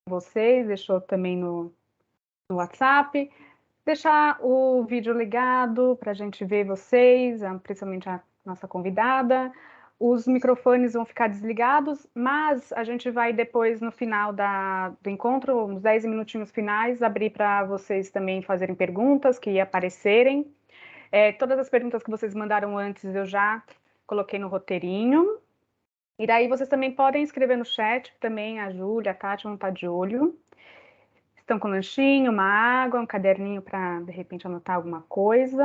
vocês, deixou também no WhatsApp. Deixar o vídeo ligado para a gente ver vocês, principalmente a nossa convidada. Os microfones vão ficar desligados, mas a gente vai depois, no final do encontro, uns 10 minutinhos finais, abrir para vocês também fazerem perguntas que aparecerem. Todas as perguntas que vocês mandaram antes eu já coloquei no roteirinho. E daí vocês também podem escrever no chat, também a Júlia, a Tati vão estar de olho. Estão com um lanchinho, uma água, um caderninho para, de repente, anotar alguma coisa.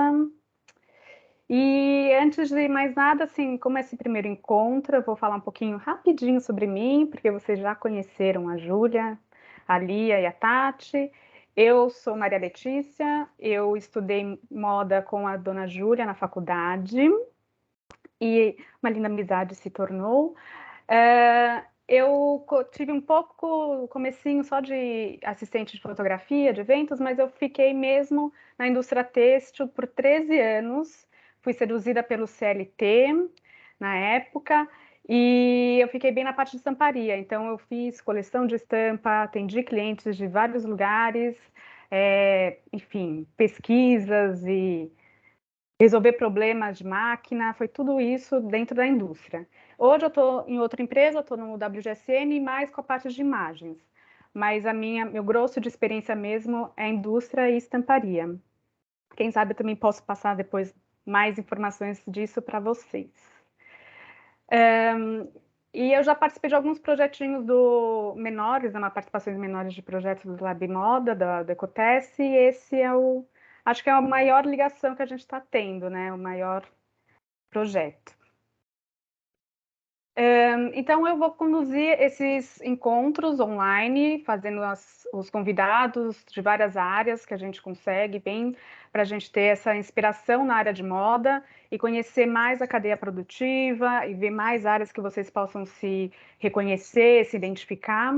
E antes de mais nada, assim, como esse primeiro encontro, eu vou falar um pouquinho rapidinho sobre mim, porque vocês já conheceram a Júlia, a Lia e a Tati. Eu sou Maria Letícia, eu estudei moda com a dona Júlia na faculdade, e uma linda amizade se tornou. Eu tive um pouco, comecinho só de assistente de fotografia, de eventos, mas eu fiquei mesmo na indústria têxtil por 13 anos. Fui seduzida pelo CLT na época e eu fiquei bem na parte de estamparia. Então, eu fiz coleção de estampa, atendi clientes de vários lugares, enfim, pesquisas e resolver problemas de máquina, foi tudo isso dentro da indústria. Hoje eu estou em outra empresa, estou no WGSN, mais com a parte de imagens. Mas meu grosso de experiência mesmo é indústria e estamparia. Quem sabe eu também posso passar depois mais informações disso para vocês. E eu já participei de alguns projetinhos menores, participações menores de projetos do Lab Moda, da Ecotesse, e esse acho que é a maior ligação que a gente está tendo, né? O maior projeto. Então, eu vou conduzir esses encontros online, fazendo os convidados de várias áreas que a gente consegue, bem para a gente ter essa inspiração na área de moda e conhecer mais a cadeia produtiva e ver mais áreas que vocês possam se reconhecer, se identificar.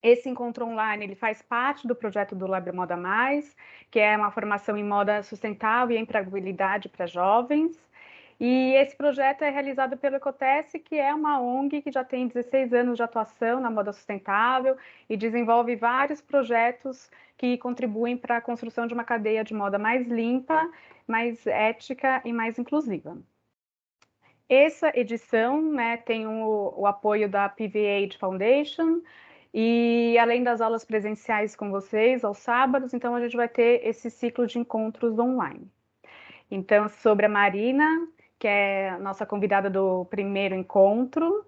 Esse encontro online ele faz parte do projeto do Lab Moda Mais, que é uma formação em moda sustentável e empregabilidade para jovens. E esse projeto é realizado pelo Ecotesse, que é uma ONG que já tem 16 anos de atuação na moda sustentável e desenvolve vários projetos que contribuem para a construção de uma cadeia de moda mais limpa, mais ética e mais inclusiva. Essa edição, né, tem o apoio da PVA Foundation, e além das aulas presenciais com vocês aos sábados, então a gente vai ter esse ciclo de encontros online. Então, sobre a Marina, que é a nossa convidada do primeiro encontro,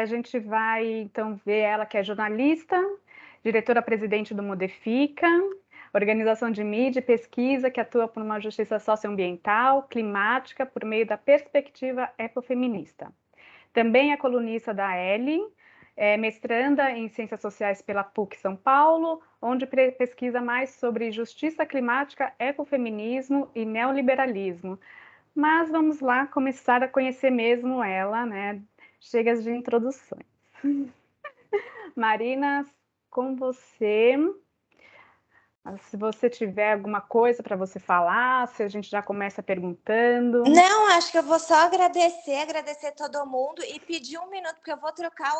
a gente vai então ver ela, que é jornalista, diretora-presidente do Modifica, organização de mídia e pesquisa que atua por uma justiça socioambiental, climática, por meio da perspectiva ecofeminista. Também é colunista da Elle, mestranda em Ciências Sociais pela PUC São Paulo, onde pesquisa mais sobre justiça climática, ecofeminismo e neoliberalismo. Mas vamos lá começar a conhecer mesmo ela, né? Chega de introduções. Marina, com você. Se você tiver alguma coisa para você falar, se a gente já começa perguntando. Não, acho que eu vou só agradecer todo mundo e pedir um minuto, porque eu vou trocar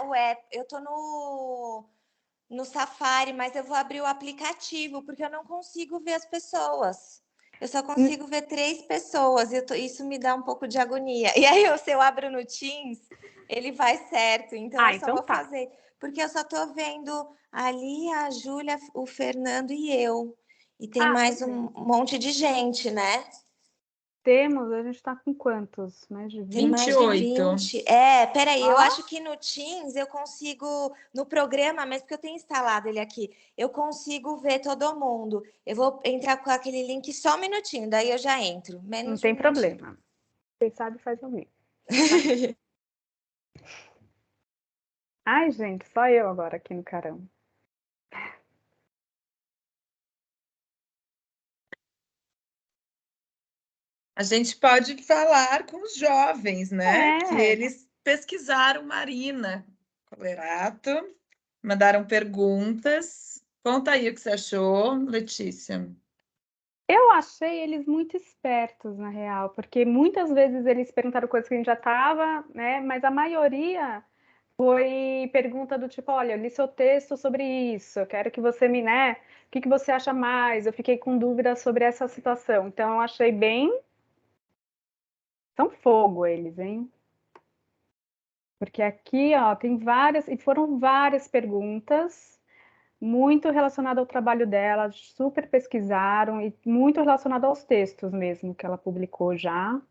o app. Eu estou no Safari, mas eu vou abrir o aplicativo, porque eu não consigo ver as pessoas. Eu só consigo ver 3 pessoas, isso me dá um pouco de agonia. E aí, se eu abro no Teams, ele vai certo, então eu só vou fazer. Porque eu só estou vendo ali a Júlia, o Fernando e eu. E tem mais um monte de gente, né? Temos, a gente está com quantos? Mais de 20? Tem mais 28. de 20. Peraí, eu acho que no Teams eu consigo, no programa, mesmo que eu tenha instalado ele aqui, eu consigo ver todo mundo. Eu vou entrar com aquele link só um minutinho, daí eu já entro. Não tem problema. Quem sabe faz o mesmo. Ai, gente, só eu agora aqui no caramba. A gente pode falar com os jovens, né? Que eles pesquisaram Marina Colerato, mandaram perguntas. Conta aí o que você achou, Letícia. Eu achei eles muito espertos, na real, porque muitas vezes eles perguntaram coisas que a gente já estava, né? Mas a maioria Foi pergunta do tipo, olha, eu li seu texto sobre isso, eu quero que você me, né, o que que você acha mais? Eu fiquei com dúvidas sobre essa situação. Então, eu achei bem... São fogo eles, hein? Porque aqui, ó, tem várias, e foram várias perguntas, muito relacionadas ao trabalho dela, super pesquisaram, e muito relacionado aos textos mesmo, que ela publicou já,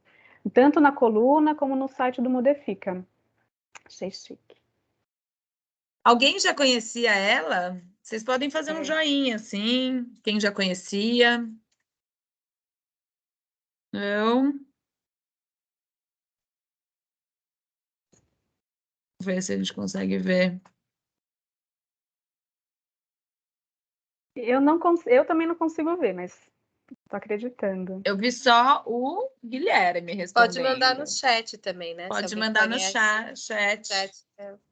tanto na coluna como no site do Modifica. Achei chique. Alguém já conhecia ela? Vocês podem fazer um joinha, assim. Quem já conhecia? Não? Vamos ver se a gente consegue ver. Eu também não consigo ver, mas tô acreditando. Eu vi só o Guilherme respondendo. Pode mandar no chat também, né? Pode mandar no chat.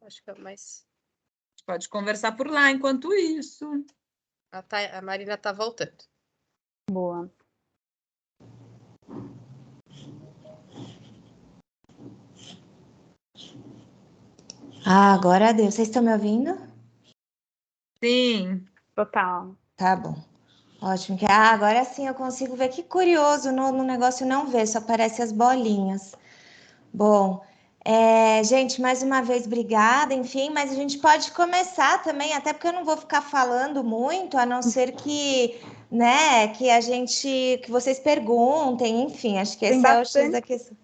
Acho que é mais... Pode conversar por lá enquanto isso. A Marina tá voltando. Boa. Ah, agora deu. Vocês estão me ouvindo? Sim. Total. Tá bom. Ótimo. Agora sim eu consigo ver. Que curioso, no negócio não vê, só aparece as bolinhas. Bom, gente, mais uma vez, obrigada, enfim, mas a gente pode começar também, até porque eu não vou ficar falando muito, a não ser que, né, que vocês perguntem, enfim, acho que esse é o X da questão.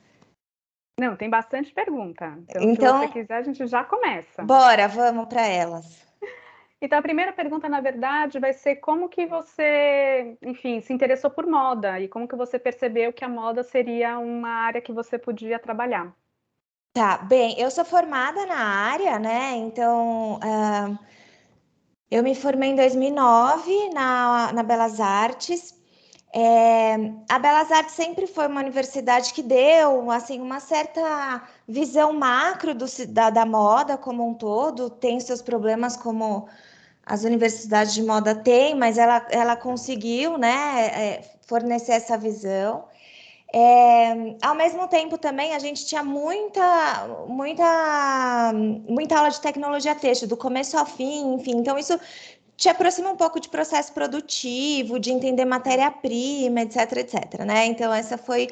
Não, tem bastante pergunta. Então, se você quiser, a gente já começa. Bora, vamos para elas. Então, a primeira pergunta, na verdade, vai ser como que você, enfim, se interessou por moda e como que você percebeu que a moda seria uma área que você podia trabalhar. Tá, bem, eu sou formada na área, né? Então, eu me formei em 2009 na Belas Artes. A Belas Artes sempre foi uma universidade que deu assim uma certa visão macro da moda como um todo. Tem seus problemas como as universidades de moda têm, mas ela conseguiu, né, fornecer essa visão. Ao mesmo tempo também a gente tinha muita aula de tecnologia têxtil, do começo ao fim, enfim, então isso te aproxima um pouco de processo produtivo, de entender matéria-prima, etc, né? Então essa foi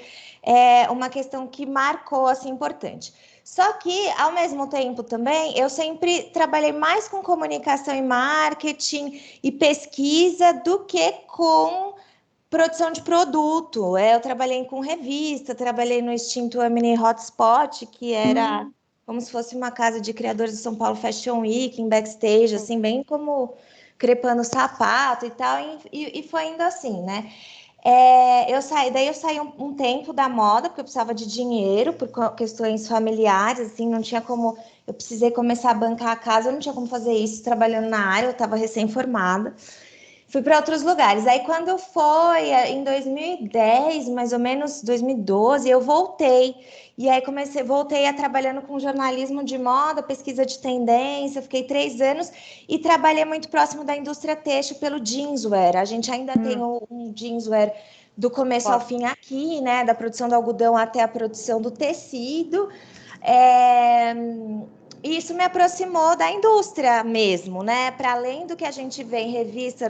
uma questão que marcou, assim, importante. Só que, ao mesmo tempo também, eu sempre trabalhei mais com comunicação e marketing e pesquisa do que com produção de produto. Eu trabalhei com revista, trabalhei no extinto Mini Hotspot, que era como se fosse uma casa de criadores de São Paulo Fashion Week, em backstage, assim, bem como crepando sapato e tal, e foi indo assim, né? Daí eu saí um tempo da moda, porque eu precisava de dinheiro, por questões familiares, assim, não tinha como, eu precisei começar a bancar a casa, eu não tinha como fazer isso trabalhando na área, eu estava recém-formada. Fui para outros lugares. Aí, quando foi em 2010, mais ou menos 2012, eu voltei. E aí voltei a trabalhando com jornalismo de moda, pesquisa de tendência. Fiquei 3 anos e trabalhei muito próximo da indústria têxtil pelo jeanswear. A gente ainda tem um jeanswear do começo ao fim aqui, né? Da produção do algodão até a produção do tecido. E isso me aproximou da indústria mesmo, né? Para além do que a gente vê em revista,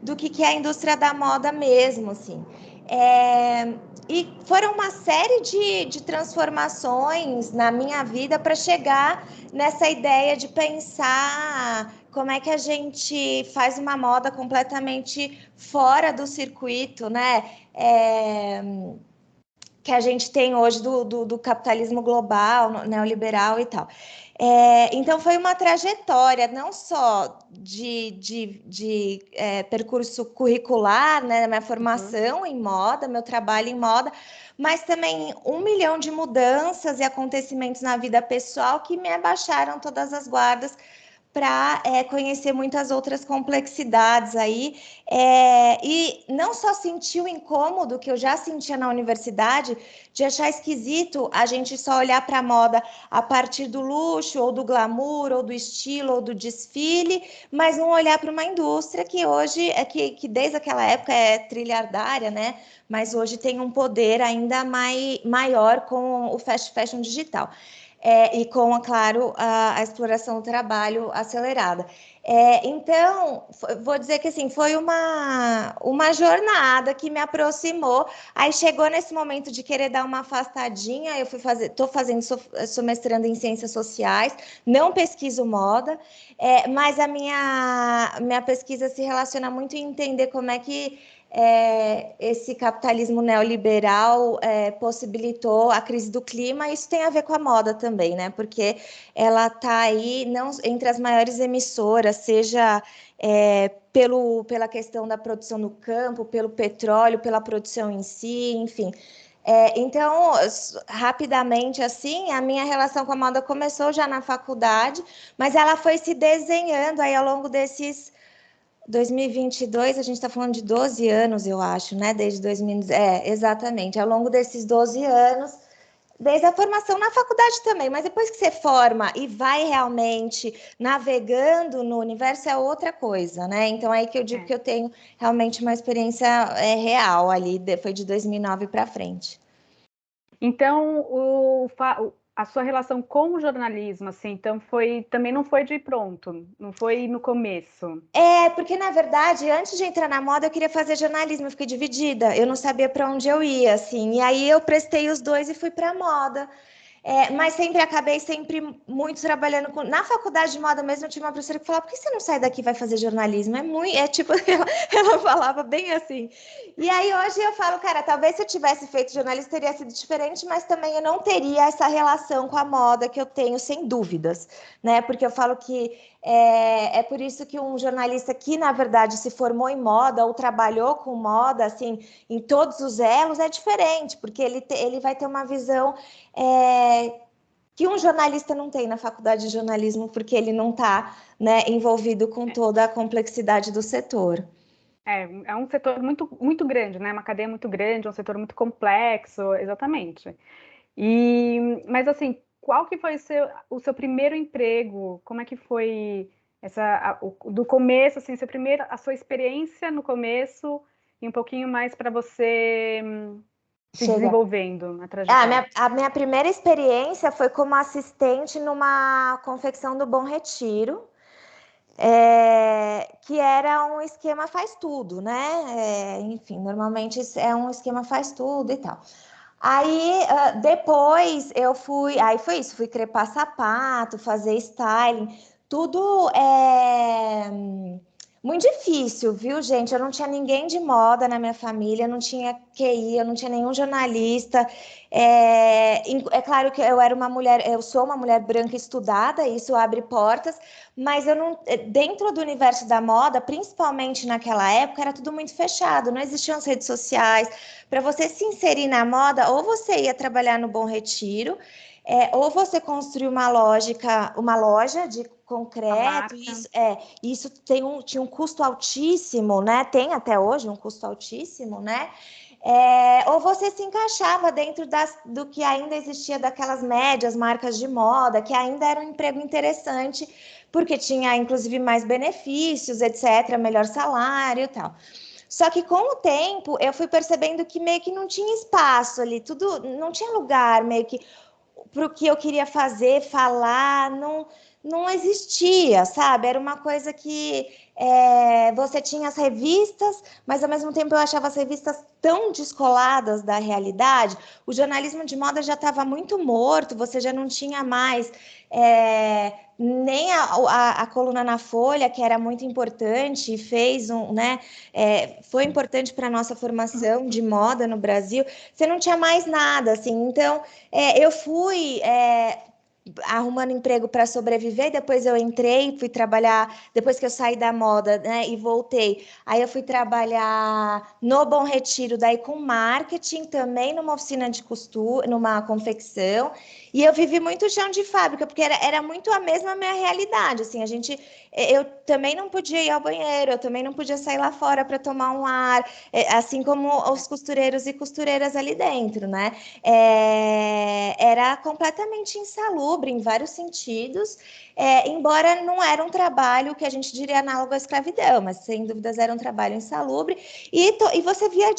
do que é a indústria da moda mesmo, assim. E foram uma série de transformações na minha vida para chegar nessa ideia de pensar como é que a gente faz uma moda completamente fora do circuito, né? Que a gente tem hoje do capitalismo global, neoliberal e tal. Então, foi uma trajetória não só de percurso curricular, né, minha formação em moda, meu trabalho em moda, mas também 1 milhão de mudanças e acontecimentos na vida pessoal que me abaixaram todas as guardas para conhecer muitas outras complexidades aí, e não só sentir o incômodo que eu já sentia na universidade, de achar esquisito a gente só olhar para a moda a partir do luxo, ou do glamour, ou do estilo, ou do desfile, mas não olhar para uma indústria que hoje, que desde aquela época é trilhardária, né? Mas hoje tem um poder ainda maior com o fast fashion digital. e com, claro, a exploração do trabalho acelerada. Então, vou dizer que assim, foi uma jornada que me aproximou. Aí chegou nesse momento de querer dar uma afastadinha, eu sou mestrando em ciências sociais, não pesquiso moda, mas a minha pesquisa se relaciona muito em entender como é que esse capitalismo neoliberal possibilitou a crise do clima. Isso tem a ver com a moda também, né? Porque ela está aí não, entre as maiores emissoras, seja pela questão da produção no campo, pelo petróleo, pela produção em si, enfim. Então, rapidamente, assim, a minha relação com a moda começou já na faculdade, mas ela foi se desenhando aí ao longo desses 2022, a gente está falando de 12 anos, eu acho, né? Desde 2000, exatamente. Ao longo desses 12 anos, desde a formação na faculdade também, mas depois que você forma e vai realmente navegando no universo é outra coisa, né? Então é aí que eu digo que eu tenho realmente uma experiência real ali, foi de 2009 para frente. Então, a sua relação com o jornalismo, assim, então também não foi de pronto, não foi no começo. Porque na verdade, antes de entrar na moda, eu queria fazer jornalismo, eu fiquei dividida, eu não sabia para onde eu ia, assim, e aí eu prestei os dois e fui para moda. Mas acabei sempre muito trabalhando com... Na faculdade de moda mesmo, eu tinha uma professora que falava, por que você não sai daqui e vai fazer jornalismo? Tipo, ela falava bem assim. E aí hoje eu falo, cara, talvez se eu tivesse feito jornalismo teria sido diferente, mas também eu não teria essa relação com a moda que eu tenho, sem dúvidas, né? Porque eu falo que é por isso que um jornalista que, na verdade, se formou em moda ou trabalhou com moda, assim, em todos os elos, é diferente, porque ele vai ter uma visão que um jornalista não tem na faculdade de jornalismo, porque ele não está, né, envolvido com toda a complexidade do setor. É um setor muito, muito grande, né? Uma cadeia muito grande, um setor muito complexo, exatamente. Mas assim, qual que foi o seu primeiro emprego? Como é que foi do começo, assim, a sua experiência no começo e um pouquinho mais para você se desenvolvendo na trajetória? A minha primeira experiência foi como assistente numa confecção do Bom Retiro, que era um esquema faz tudo, né? Enfim, normalmente é um esquema faz tudo e tal. Aí depois aí foi isso, fui crepar sapato, fazer styling, tudo muito difícil, viu, gente? Eu não tinha ninguém de moda na minha família, não tinha QI, eu não tinha nenhum jornalista. É claro que eu sou uma mulher branca estudada, isso abre portas, mas eu não, dentro do universo da moda, principalmente naquela época, era tudo muito fechado, não existiam as redes sociais. Para você se inserir na moda, ou você ia trabalhar no Bom Retiro, ou você construir uma loja de concreto, isso tinha um custo altíssimo, né? Tem até hoje um custo altíssimo, né? Ou você se encaixava dentro do que ainda existia daquelas médias marcas de moda, que ainda era um emprego interessante, porque tinha inclusive mais benefícios, etc., melhor salário e tal. Só que com o tempo eu fui percebendo que meio que não tinha espaço ali, tudo não tinha lugar meio que para o que eu queria fazer, falar, não existia, sabe? Era uma coisa que você tinha as revistas, mas ao mesmo tempo eu achava as revistas tão descoladas da realidade. O jornalismo de moda já estava muito morto, você já não tinha mais nem a coluna na Folha, que era muito importante, e fez né? Foi importante para a nossa formação de moda no Brasil. Você não tinha mais nada, assim. Então, eu fui arrumando emprego para sobreviver, depois eu fui trabalhar, depois que eu saí da moda, né, e voltei, aí eu fui trabalhar no Bom Retiro, daí com marketing, também numa oficina de costura, numa confecção, e eu vivi muito chão de fábrica, porque era muito a mesma minha realidade, assim, eu também não podia ir ao banheiro, eu também não podia sair lá fora para tomar um ar, assim como os costureiros e costureiras ali dentro, né? Era completamente insalubre em vários sentidos, embora não era um trabalho que a gente diria análogo à escravidão, mas sem dúvidas era um trabalho insalubre, e você via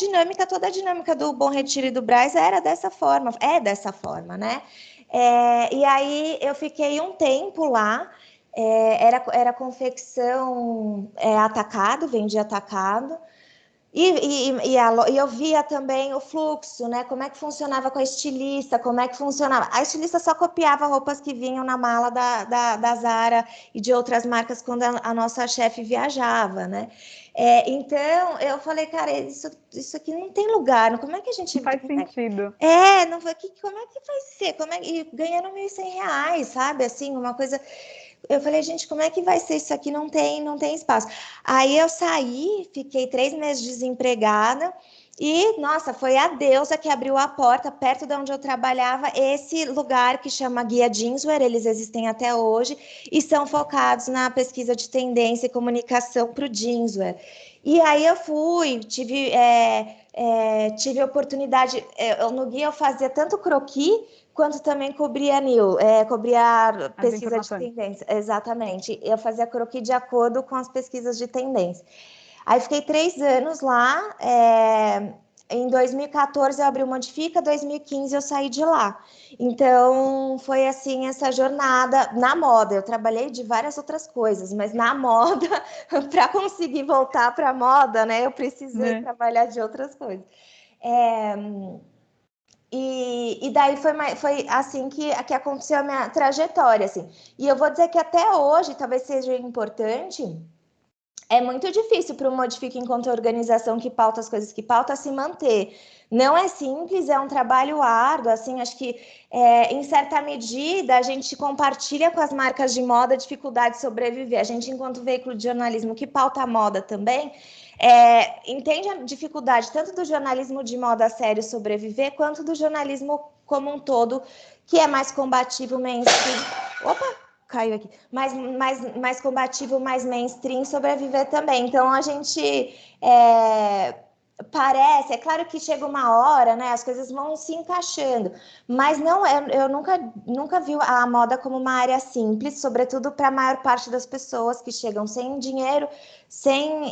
toda a dinâmica do Bom Retiro e do Brás é dessa forma, né? E aí eu fiquei um tempo lá, era confecção atacado, vendia atacado. E eu via também o fluxo, né? Como é que funcionava com a estilista, como é que funcionava. A estilista só copiava roupas que vinham na mala da Zara e de outras marcas quando a nossa chefe viajava, né? Então, eu falei, cara, isso aqui não tem lugar, como é que a gente... Não faz sentido. Não foi, como é que vai ser? E ganhando R$1.100, sabe? Assim, uma coisa... Eu falei, gente, como é que vai ser isso aqui? Não tem espaço. Aí eu saí, fiquei 3 meses desempregada e, nossa, foi a deusa que abriu a porta perto de onde eu trabalhava, esse lugar que chama Guia Jeanswear, eles existem até hoje e são focados na pesquisa de tendência e comunicação para o jeanswear. E aí eu fui, tive oportunidade, no Guia eu fazia tanto croquis, quanto também cobria pesquisa de tendência. Exatamente. Eu fazia croquis de acordo com as pesquisas de tendência. Aí fiquei 3 anos lá. Em 2014 eu abri o Modifica, 2015 eu saí de lá. Então foi assim essa jornada na moda. Eu trabalhei de várias outras coisas, mas na moda, para conseguir voltar para a moda, né, eu precisei trabalhar de outras coisas. E daí foi assim que aconteceu a minha trajetória, assim. E eu vou dizer que até hoje, talvez seja importante, é muito difícil para o Modifica enquanto organização que pauta as coisas que pauta se manter. Não é simples, é um trabalho árduo, assim, acho que em certa medida a gente compartilha com as marcas de moda a dificuldade de sobreviver. A gente, enquanto veículo de jornalismo que pauta a moda também, entende a dificuldade tanto do jornalismo de moda sério sobreviver, quanto do jornalismo como um todo, que é mais combativo, mainstream. Opa! Caiu aqui, mais combativo, mais mainstream, sobreviver também. Então a gente parece, é claro que chega uma hora, né? As coisas vão se encaixando, mas não, eu nunca vi a moda como uma área simples, sobretudo para a maior parte das pessoas que chegam sem dinheiro, sem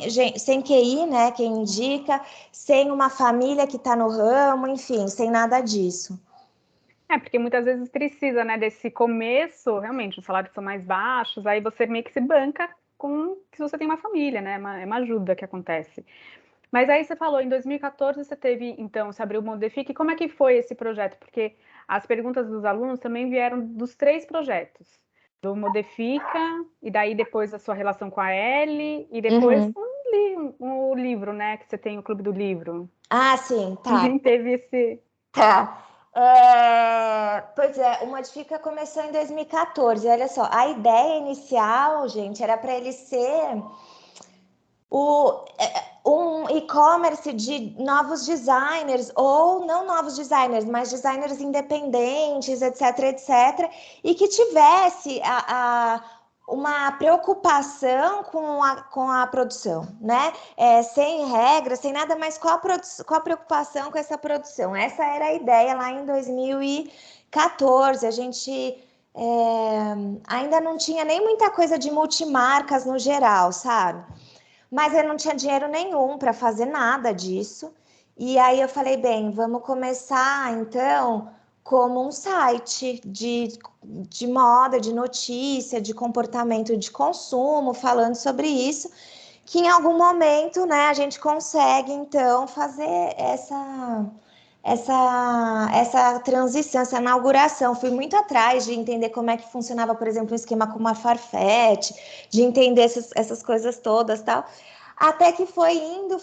QI, né? Quem indica, sem uma família que está no ramo, enfim, sem nada disso. Porque muitas vezes precisa, né, desse começo, realmente, os salários são mais baixos, aí você meio que se banca com se você tem uma família, né, é uma ajuda que acontece. Mas aí você falou, em 2014 você teve, então, você abriu o Modifica, e como é que foi esse projeto? Porque as perguntas dos alunos também vieram dos 3 projetos, do Modifica, e daí depois a sua relação com a Ellie, e depois o livro, né, que você tem o Clube do Livro. Ah, sim, tá. Também teve esse... Tá. Pois é, o Modifica começou em 2014. Olha só, a ideia inicial, gente, era para ele ser um e-commerce de novos designers, ou não novos designers, mas designers independentes, etc, etc, e que tivesse uma preocupação com a produção, né? Sem regras, sem nada, mas qual a preocupação com essa produção? Essa era a ideia lá em 2014. A gente ainda não tinha nem muita coisa de multimarcas no geral, sabe? Mas eu não tinha dinheiro nenhum para fazer nada disso. E aí eu falei, bem, vamos começar então como um site de moda, de notícia, de comportamento de consumo, falando sobre isso, que em algum momento, né, a gente consegue então fazer essa transição, essa inauguração. Fui muito atrás de entender como é que funcionava, por exemplo, um esquema como a Farfetch, de entender essas coisas todas, tal. Até que foi indo,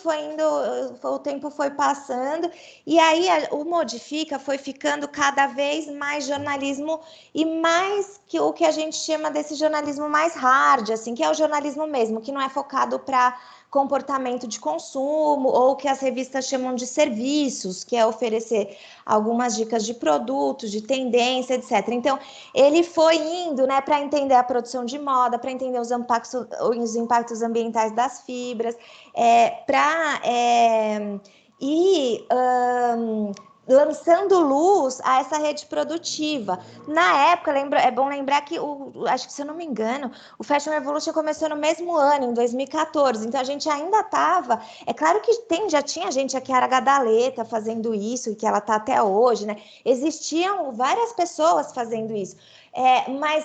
o tempo foi passando, e aí o Modifica foi ficando cada vez mais jornalismo, e mais que o que a gente chama desse jornalismo mais hard, assim, que é o jornalismo mesmo, que não é focado para comportamento de consumo, ou que as revistas chamam de serviços, que é oferecer algumas dicas de produtos, de tendência, etc. Então, ele foi indo, né, para entender a produção de moda, para entender os impactos ambientais das fibras, para ir lançando luz a essa rede produtiva. Na época, é bom lembrar que, acho que se eu não me engano, o Fashion Revolution começou no mesmo ano, em 2014, então a gente ainda estava... É claro que já tinha gente, a Chiara Gadaleta fazendo isso, e que ela está até hoje, né? Existiam várias pessoas fazendo isso. Mas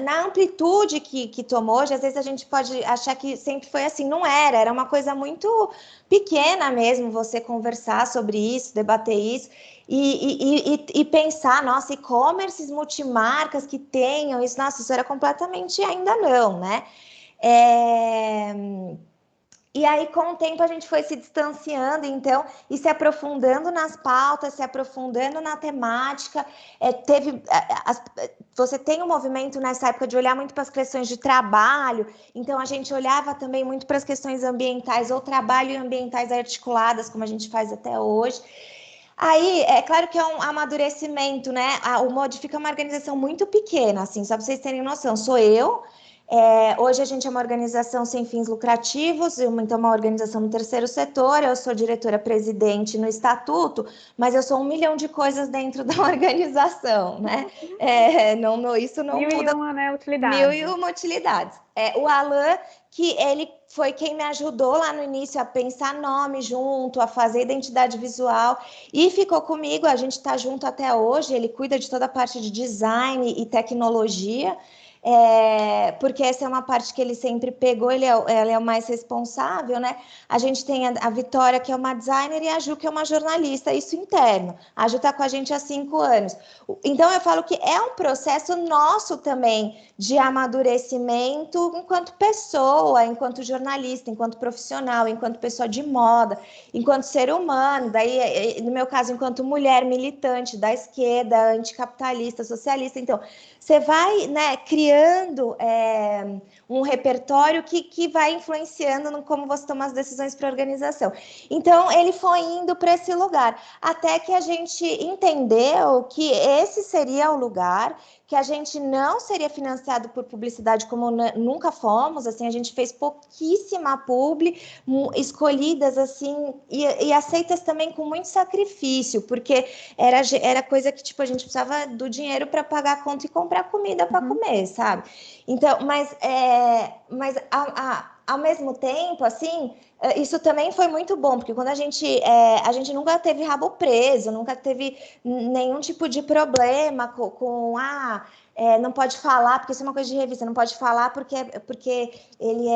na amplitude que tomou, hoje, às vezes a gente pode achar que sempre foi assim, não era uma coisa muito pequena mesmo, você conversar sobre isso, debater isso, e pensar, nossa, e-commerces multimarcas que tenham isso, nossa, isso era completamente ainda não, né? E aí, com o tempo, a gente foi se distanciando, então, e se aprofundando nas pautas, se aprofundando na temática. Você tem um movimento nessa época de olhar muito para as questões de trabalho, então a gente olhava também muito para as questões ambientais, ou trabalho e ambientais articuladas, como a gente faz até hoje. Aí, é claro que é um amadurecimento, né? O Modifica é uma organização muito pequena, assim, só para vocês terem noção. Sou eu. Hoje a gente é uma organização sem fins lucrativos, então uma organização no terceiro setor, eu sou diretora-presidente no estatuto, mas eu sou 1 milhão de coisas dentro da organização, né? Isso não muda. 1001, né, utilidades. 1001 utilidades. O Alan, que ele foi quem me ajudou lá no início a pensar nome junto, a fazer identidade visual, e ficou comigo, a gente está junto até hoje, ele cuida de toda a parte de design e tecnologia, porque essa é uma parte que ele sempre pegou, ele é o mais responsável, né? A gente tem a Vitória, que é uma designer, e a Ju, que é uma jornalista, isso interno. A Ju está com a gente há 5 anos. Então, eu falo que é um processo nosso também de amadurecimento enquanto pessoa, enquanto jornalista, enquanto profissional, enquanto pessoa de moda, enquanto ser humano, daí, no meu caso, enquanto mulher militante da esquerda, anticapitalista, socialista. Então, você vai, né, criando um repertório que vai influenciando no como você toma as decisões para a organização. Então, ele foi indo para esse lugar, até que a gente entendeu que esse seria o lugar, que a gente não seria financiado por publicidade como nunca fomos, assim, a gente fez pouquíssima publi, escolhidas assim, e aceitas também com muito sacrifício, porque era coisa que, tipo, a gente precisava do dinheiro para pagar a conta e comprar comida para comer, sabe? Então, mas ao mesmo tempo, assim, isso também foi muito bom, porque quando a gente nunca teve rabo preso, nunca teve nenhum tipo de problema não pode falar, porque isso é uma coisa de revista, não pode falar porque ele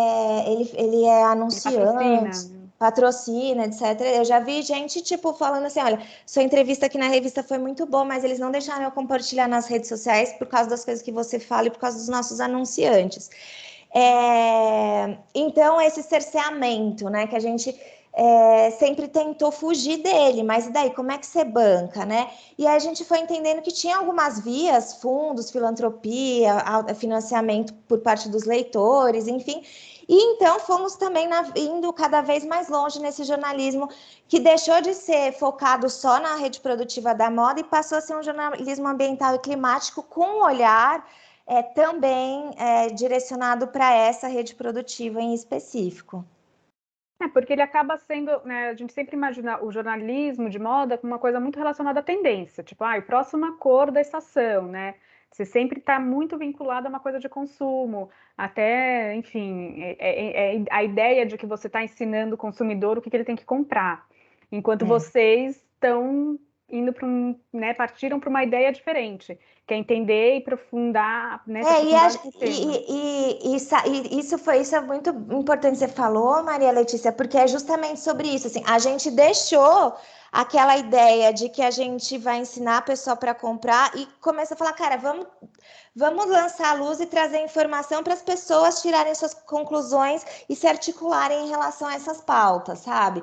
é anunciante, patrocina, etc. Eu já vi gente, tipo, falando assim, olha, sua entrevista aqui na revista foi muito boa, mas eles não deixaram eu compartilhar nas redes sociais por causa das coisas que você fala e por causa dos nossos anunciantes. Então, esse cerceamento, né, que a gente sempre tentou fugir dele, mas e daí, como é que você banca, né? E aí a gente foi entendendo que tinha algumas vias, fundos, filantropia, financiamento por parte dos leitores, enfim. E então fomos também indo cada vez mais longe nesse jornalismo que deixou de ser focado só na rede produtiva da moda e passou a ser um jornalismo ambiental e climático com um olhar também direcionado para essa rede produtiva em específico. Porque ele acaba sendo, né, a gente sempre imagina o jornalismo de moda como uma coisa muito relacionada à tendência, tipo, a próxima cor da estação, né? Você sempre está muito vinculado a uma coisa de consumo, até, enfim, a ideia de que você está ensinando o consumidor o que ele tem que comprar, enquanto vocês estão indo para né, partiram para uma ideia diferente, que é entender e aprofundar, né? Isso é muito importante você falou, Maria Letícia, porque é justamente sobre isso. Assim, a gente deixou aquela ideia de que a gente vai ensinar a pessoa para comprar e começa a falar, cara, vamos lançar a luz e trazer informação para as pessoas tirarem suas conclusões e se articularem em relação a essas pautas, sabe?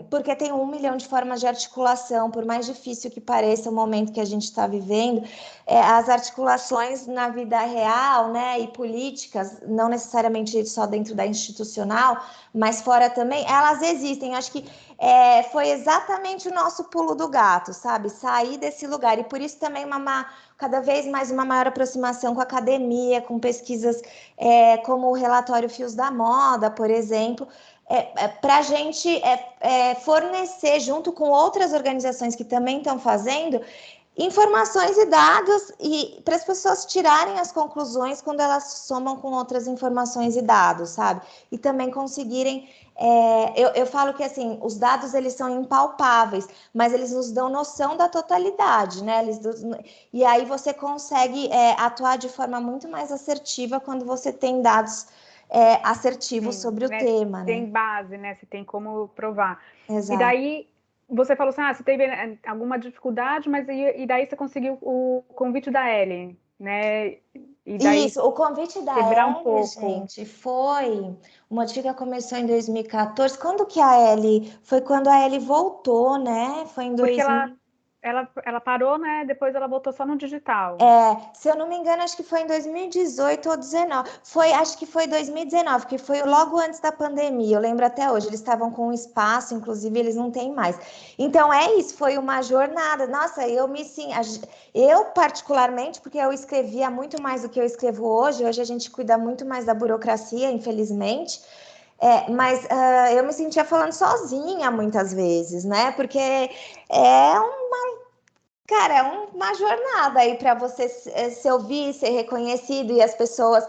Porque tem 1 milhão de formas de articulação, por mais difícil que pareça o momento que a gente está vivendo, as articulações na vida real, né, e políticas, não necessariamente só dentro da institucional, mas fora também, elas existem. Eu acho que foi exatamente o nosso pulo do gato, sabe? Sair desse lugar, e por isso também cada vez mais uma maior aproximação com a academia, com pesquisas como o relatório Fios da Moda, por exemplo, para a gente fornecer, junto com outras organizações que também estão fazendo, informações e dados e para as pessoas tirarem as conclusões quando elas somam com outras informações e dados, sabe? E também conseguirem, eu falo que assim, os dados eles são impalpáveis, mas eles nos dão noção da totalidade, né? E aí você consegue atuar de forma muito mais assertiva quando você tem dados assertivos sobre o tema, né? Tem base, né? Você tem como provar. Exato. E daí você falou assim, você teve alguma dificuldade, mas e daí você conseguiu o convite da Ellen, né? E daí isso, o convite da Ellen, gente, foi... O Modifica começou em 2014. Quando que a Ellen... Foi quando a Ellen voltou, né? Foi em 2000... Porque ela parou, né? Depois ela voltou só no digital. Se eu não me engano, acho que foi em 2018 ou 2019. Acho que foi 2019, que foi logo antes da pandemia. Eu lembro até hoje. Eles estavam com um espaço, inclusive eles não têm mais. Então é isso, foi uma jornada. Nossa, eu particularmente, porque eu escrevia muito mais do que eu escrevo hoje. Hoje a gente cuida muito mais da burocracia, infelizmente. Mas eu me sentia falando sozinha muitas vezes, né? Porque é uma jornada aí para você se ouvir, ser reconhecido e as pessoas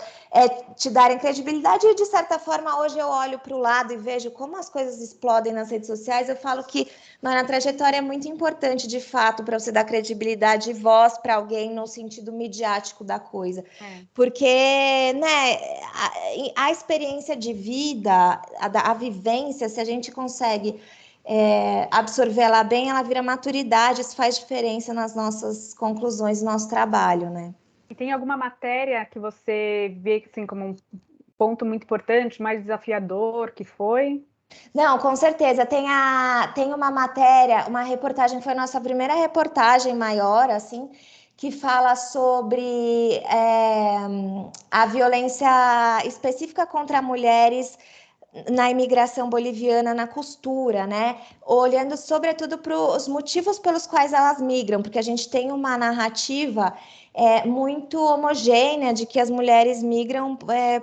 te darem credibilidade. E, de certa forma, hoje eu olho para o lado e vejo como as coisas explodem nas redes sociais. Eu falo que na trajetória é muito importante, de fato, para você dar credibilidade e voz para alguém no sentido midiático da coisa. Porque, né, a experiência de vida, a vivência, se a gente consegue... absorver ela bem, ela vira maturidade, isso faz diferença nas nossas conclusões do nosso trabalho, né? E tem alguma matéria que você vê assim, como um ponto muito importante, mais desafiador que foi? Não, com certeza. Tem uma matéria, uma reportagem, foi a nossa primeira reportagem maior, assim, que fala sobre a violência específica contra mulheres na imigração boliviana, na costura, né? Olhando sobretudo para os motivos pelos quais elas migram, porque a gente tem uma narrativa muito homogênea de que as mulheres migram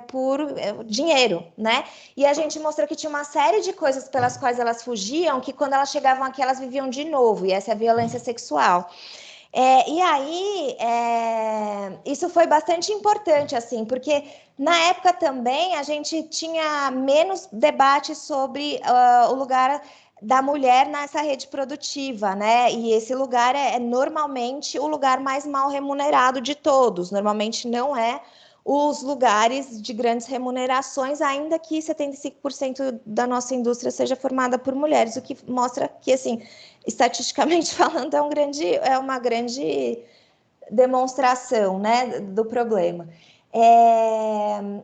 por dinheiro, né? E a gente mostrou que tinha uma série de coisas pelas quais elas fugiam, que quando elas chegavam aqui, elas viviam de novo, e essa é a violência sexual. E aí, isso foi bastante importante, assim, porque na época também a gente tinha menos debate sobre o lugar da mulher nessa rede produtiva, né? E esse lugar é normalmente o lugar mais mal remunerado de todos. Normalmente não é os lugares de grandes remunerações, ainda que 75% da nossa indústria seja formada por mulheres, o que mostra que, assim, estatisticamente falando, é uma grande demonstração, né, do problema.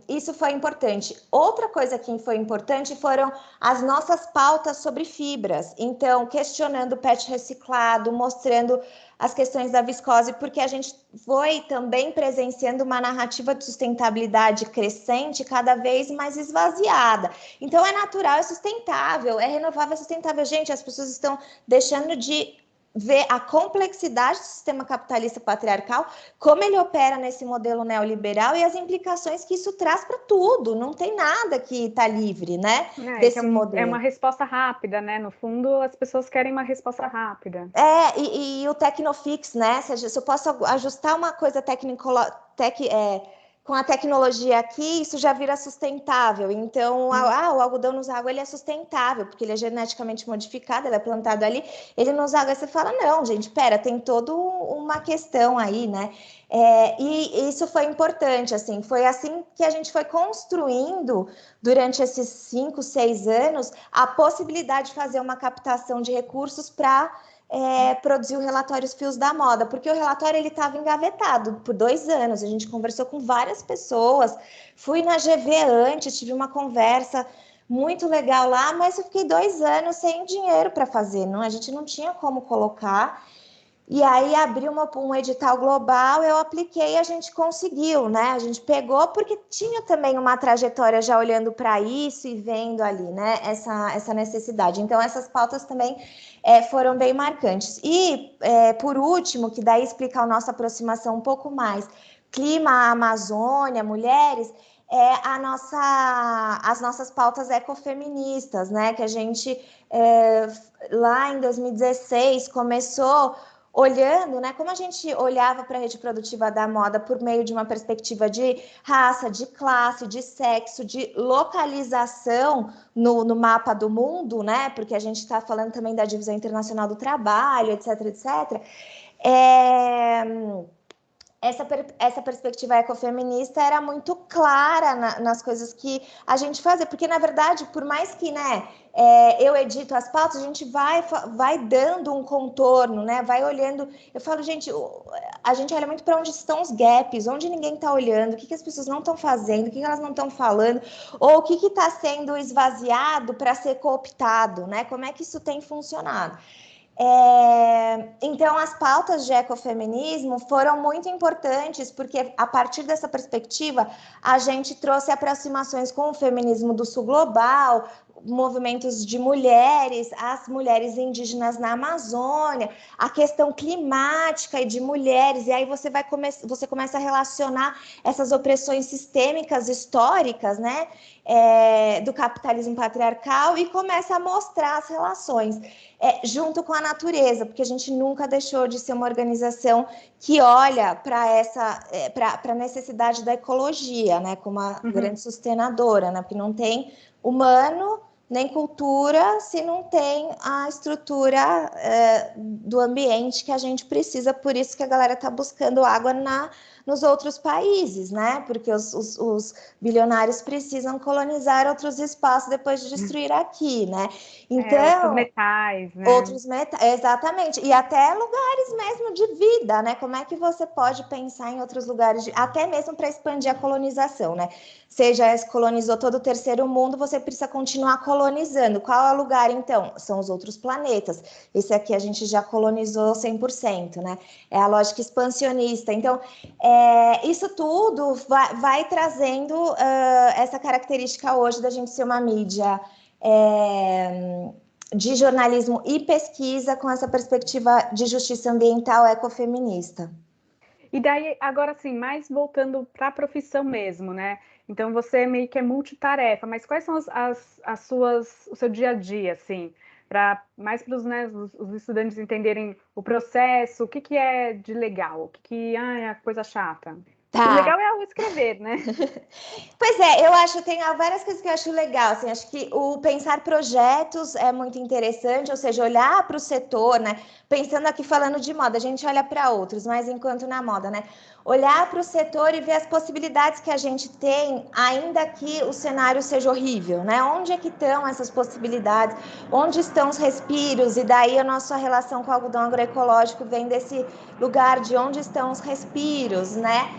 Isso foi importante. Outra coisa que foi importante foram as nossas pautas sobre fibras. Então, questionando o PET reciclado, mostrando as questões da viscose, porque a gente foi também presenciando uma narrativa de sustentabilidade crescente, cada vez mais esvaziada. Então, é natural, é sustentável, é renovável, é sustentável. Gente, as pessoas estão deixando de ver a complexidade do sistema capitalista patriarcal, como ele opera nesse modelo neoliberal e as implicações que isso traz para tudo. Não tem nada que está livre, né, desse modelo. É uma resposta rápida, né? No fundo, as pessoas querem uma resposta rápida. E o Tecnofix, né? Se eu posso ajustar uma coisa com a tecnologia aqui, isso já vira sustentável. Então, o algodão nos água, ele é sustentável, porque ele é geneticamente modificado, ele é plantado ali, ele nos água, você fala, não, gente, pera, tem toda uma questão aí, né? E isso foi importante, assim, foi assim que a gente foi construindo, durante esses 5, 6 anos, a possibilidade de fazer uma captação de recursos para produzir o relatório Os Fios da Moda, porque o relatório ele estava engavetado por 2 anos, a gente conversou com várias pessoas, fui na GV antes, tive uma conversa muito legal lá, mas eu fiquei 2 anos sem dinheiro para fazer, não, a gente não tinha como colocar, e aí abriu um edital global, eu apliquei e a gente conseguiu, né? A gente pegou porque tinha também uma trajetória já olhando para isso e vendo ali, né? Essa necessidade. Então, essas pautas também foram bem marcantes. E, por último, que daí explica a nossa aproximação um pouco mais, clima, Amazônia, mulheres, as nossas pautas ecofeministas, né? Que a gente, lá em 2016, começou olhando, né? Como a gente olhava para a rede produtiva da moda por meio de uma perspectiva de raça, de classe, de sexo, de localização no mapa do mundo, né? Porque a gente está falando também da divisão internacional do trabalho, etc, etc. Essa perspectiva ecofeminista era muito clara nas coisas que a gente fazia, porque, na verdade, por mais que, né, eu edito as pautas, a gente vai dando um contorno, né, vai olhando. Eu falo, gente, a gente olha muito para onde estão os gaps, onde ninguém está olhando, o que as pessoas não estão fazendo, o que elas não estão falando, ou o que está sendo esvaziado para ser cooptado, né, como é que isso tem funcionado. Então, as pautas de ecofeminismo foram muito importantes, porque a partir dessa perspectiva, a gente trouxe aproximações com o feminismo do sul global, movimentos de mulheres, as mulheres indígenas na Amazônia, a questão climática e de mulheres, e aí você começa a relacionar essas opressões sistêmicas históricas, né, do capitalismo patriarcal, e começa a mostrar as relações junto com a natureza, porque a gente nunca deixou de ser uma organização que olha para a necessidade da ecologia, né, como uma grande sustenadora, né, porque não tem humano nem cultura se não tem a estrutura do ambiente que a gente precisa. Por isso que a galera está buscando água nos outros países, né? Porque os bilionários precisam colonizar outros espaços depois de destruir aqui, né? Então, outros metais, né? Outros metais, exatamente. E até lugares mesmo de vida, né? Como é que você pode pensar em outros lugares, até mesmo para expandir a colonização, né? Você já colonizou todo o terceiro mundo, você precisa continuar colonizando. Qual é o lugar, então? São os outros planetas. Esse aqui a gente já colonizou 100%, né? É a lógica expansionista. Então, isso tudo vai trazendo essa característica hoje da gente ser uma mídia de jornalismo e pesquisa com essa perspectiva de justiça ambiental ecofeminista. E daí, agora assim, mais voltando para a profissão mesmo, né? Então você meio que é multitarefa, mas quais são o seu dia a dia, assim, mais para os estudantes entenderem o processo, o que é de legal, o que é a coisa chata? Tá. O legal é o escrever, né? Pois é, eu acho que tem várias coisas que eu acho legal, assim, acho que o pensar projetos é muito interessante, ou seja, olhar para o setor, né? Pensando aqui falando de moda, a gente olha para outros, mas enquanto na moda, né? Olhar para o setor e ver as possibilidades que a gente tem, ainda que o cenário seja horrível, né? Onde é que estão essas possibilidades? Onde estão os respiros? E daí a nossa relação com o algodão agroecológico vem desse lugar de onde estão os respiros, né?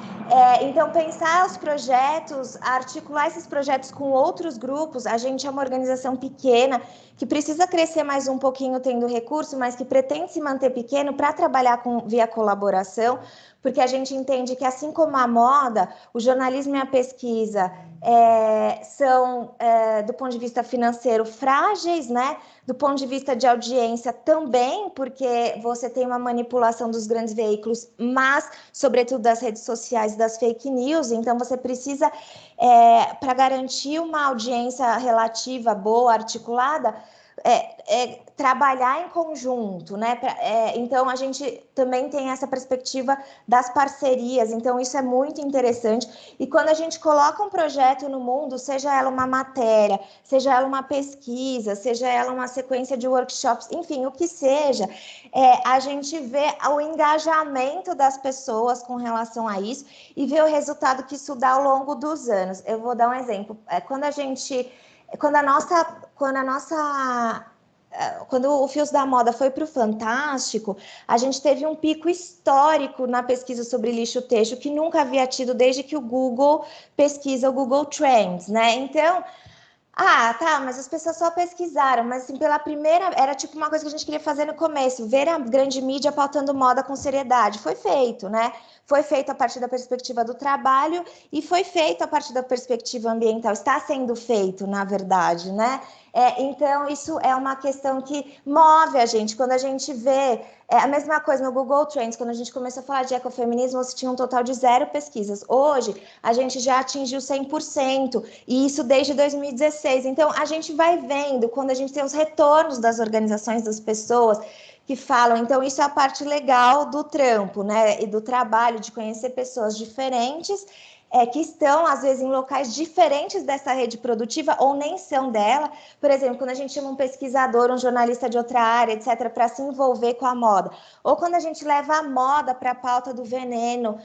Então, pensar os projetos, articular esses projetos com outros grupos. A gente é uma organização pequena que precisa crescer mais um pouquinho tendo recurso, mas que pretende se manter pequeno para trabalhar via colaboração, porque a gente entende que, assim como a moda, o jornalismo e a pesquisa são, do ponto de vista financeiro, frágeis, né? Do ponto de vista de audiência também, porque você tem uma manipulação dos grandes veículos, mas, sobretudo, das redes sociais e das fake news. Então, você precisa, para garantir uma audiência relativa, boa, articulada, trabalhar em conjunto, né? Então, a gente também tem essa perspectiva das parcerias, então isso é muito interessante. E quando a gente coloca um projeto no mundo, seja ela uma matéria, seja ela uma pesquisa, seja ela uma sequência de workshops, enfim, o que seja, a gente vê o engajamento das pessoas com relação a isso e vê o resultado que isso dá ao longo dos anos. Eu vou dar um exemplo. Quando o Fios da Moda foi para o Fantástico, a gente teve um pico histórico na pesquisa sobre lixo têxtil que nunca havia tido desde que o Google pesquisa o Google Trends, né? Então, tá, mas as pessoas só pesquisaram, mas assim, pela primeira, era tipo uma coisa que a gente queria fazer no começo, ver a grande mídia pautando moda com seriedade. Foi feito, né? Foi feito a partir da perspectiva do trabalho e foi feito a partir da perspectiva ambiental. Está sendo feito, na verdade, né? Então, isso é uma questão que move a gente. Quando a gente vê a mesma coisa no Google Trends, quando a gente começou a falar de ecofeminismo, você tinha um total de 0 pesquisas. Hoje, a gente já atingiu 100%, e isso desde 2016. Então, a gente vai vendo, quando a gente tem os retornos das organizações, das pessoas que falam. Então, isso é a parte legal do trampo, né? E do trabalho, de conhecer pessoas diferentes, que estão, às vezes, em locais diferentes dessa rede produtiva ou nem são dela. Por exemplo, quando a gente chama um pesquisador, um jornalista de outra área, etc., para se envolver com a moda. Ou quando a gente leva a moda para a pauta do veneno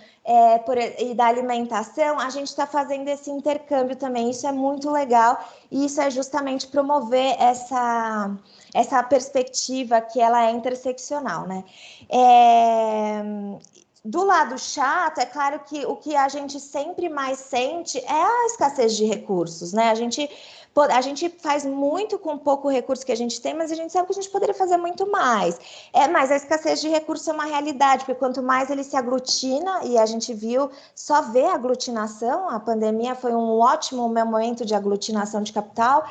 e da alimentação, a gente está fazendo esse intercâmbio também. Isso é muito legal e isso é justamente promover essa perspectiva que ela é interseccional, né? Do lado chato, é claro que o que a gente sempre mais sente é a escassez de recursos, né? A gente faz muito com pouco recurso que a gente tem, mas a gente sabe que a gente poderia fazer muito mais. Mas a escassez de recursos é uma realidade, porque quanto mais ele se aglutina, e a gente viu, só ver a aglutinação, a pandemia foi um ótimo momento de aglutinação de capital,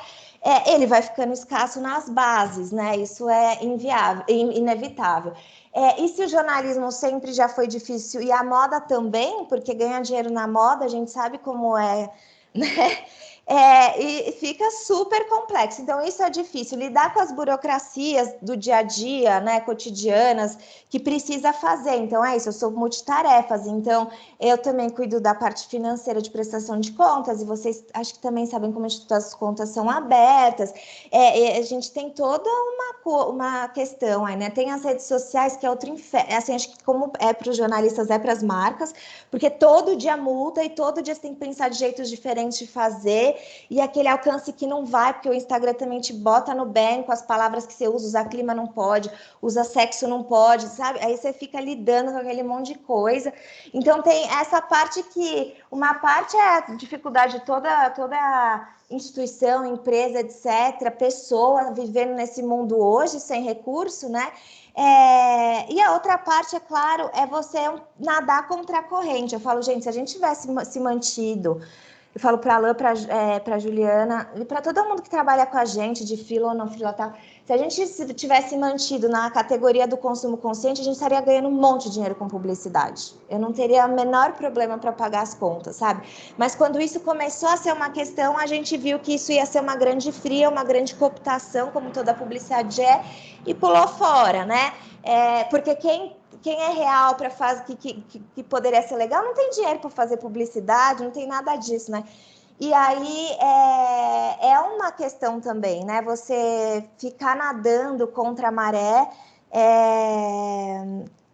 ele vai ficando escasso nas bases, né? Isso é inviável, inevitável. E se o jornalismo sempre já foi difícil, e a moda também, porque ganhar dinheiro na moda, a gente sabe como é, né? E fica super complexo. Então, isso é difícil. Lidar com as burocracias do dia a dia, né, cotidianas, que precisa fazer. Então, é isso, eu sou multitarefas. Então, eu também cuido da parte financeira de prestação de contas, e vocês acho que também sabem como as contas são abertas. A gente tem toda uma questão aí, né? Tem as redes sociais, que é outro inferno. Assim, acho que como é para os jornalistas, é para as marcas, porque todo dia multa e todo dia você tem que pensar de jeitos diferentes de fazer, e aquele alcance que não vai, porque o Instagram também te bota no ban com as palavras que você usa clima não pode, usa sexo não pode, sabe? Aí você fica lidando com aquele monte de coisa. Então tem essa parte que, uma parte é a dificuldade de toda instituição, empresa, etc., pessoa vivendo nesse mundo hoje sem recurso, né? E a outra parte, é claro, é você nadar contra a corrente. Eu falo, gente, se a gente tivesse se mantido, eu falo para a Alain, para a Juliana, e para todo mundo que trabalha com a gente, de fila ou não fila, tal, se a gente tivesse mantido na categoria do consumo consciente, a gente estaria ganhando um monte de dinheiro com publicidade. Eu não teria o menor problema para pagar as contas, sabe? Mas quando isso começou a ser uma questão, a gente viu que isso ia ser uma grande fria, uma grande cooptação, como toda publicidade é, e pulou fora, né? Porque quem é real para fazer que poderia ser legal não tem dinheiro para fazer publicidade, não tem nada disso, né? E aí é uma questão também, né? Você ficar nadando contra a maré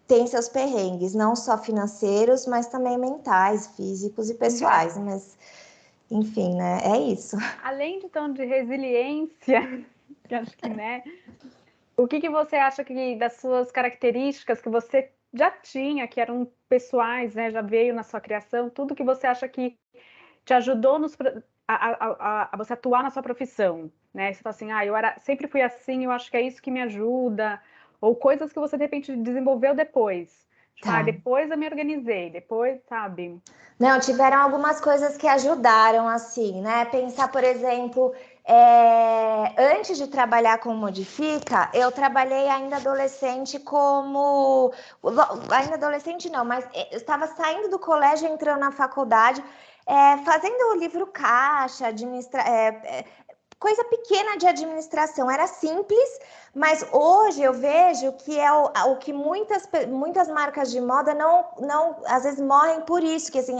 tem seus perrengues, não só financeiros, mas também mentais, físicos e pessoais. Mas, enfim, né? É isso. Além então de resiliência, que acho que, né? O que você acha que das suas características que você já tinha, que eram pessoais, né? Já veio na sua criação, tudo que você acha que te ajudou a você atuar na sua profissão, né? Você fala assim, eu sempre fui assim, eu acho que é isso que me ajuda, ou coisas que você de repente desenvolveu depois. Tipo, depois eu me organizei, depois, sabe? Não, tiveram algumas coisas que ajudaram, assim, né? Pensar, por exemplo, antes de trabalhar com Modifica, eu trabalhei ainda adolescente como... Ainda adolescente não, mas eu estava saindo do colégio, entrando na faculdade, fazendo o livro caixa, coisa pequena de administração, era simples, mas hoje eu vejo que é o que muitas marcas de moda não às vezes morrem por isso, que assim,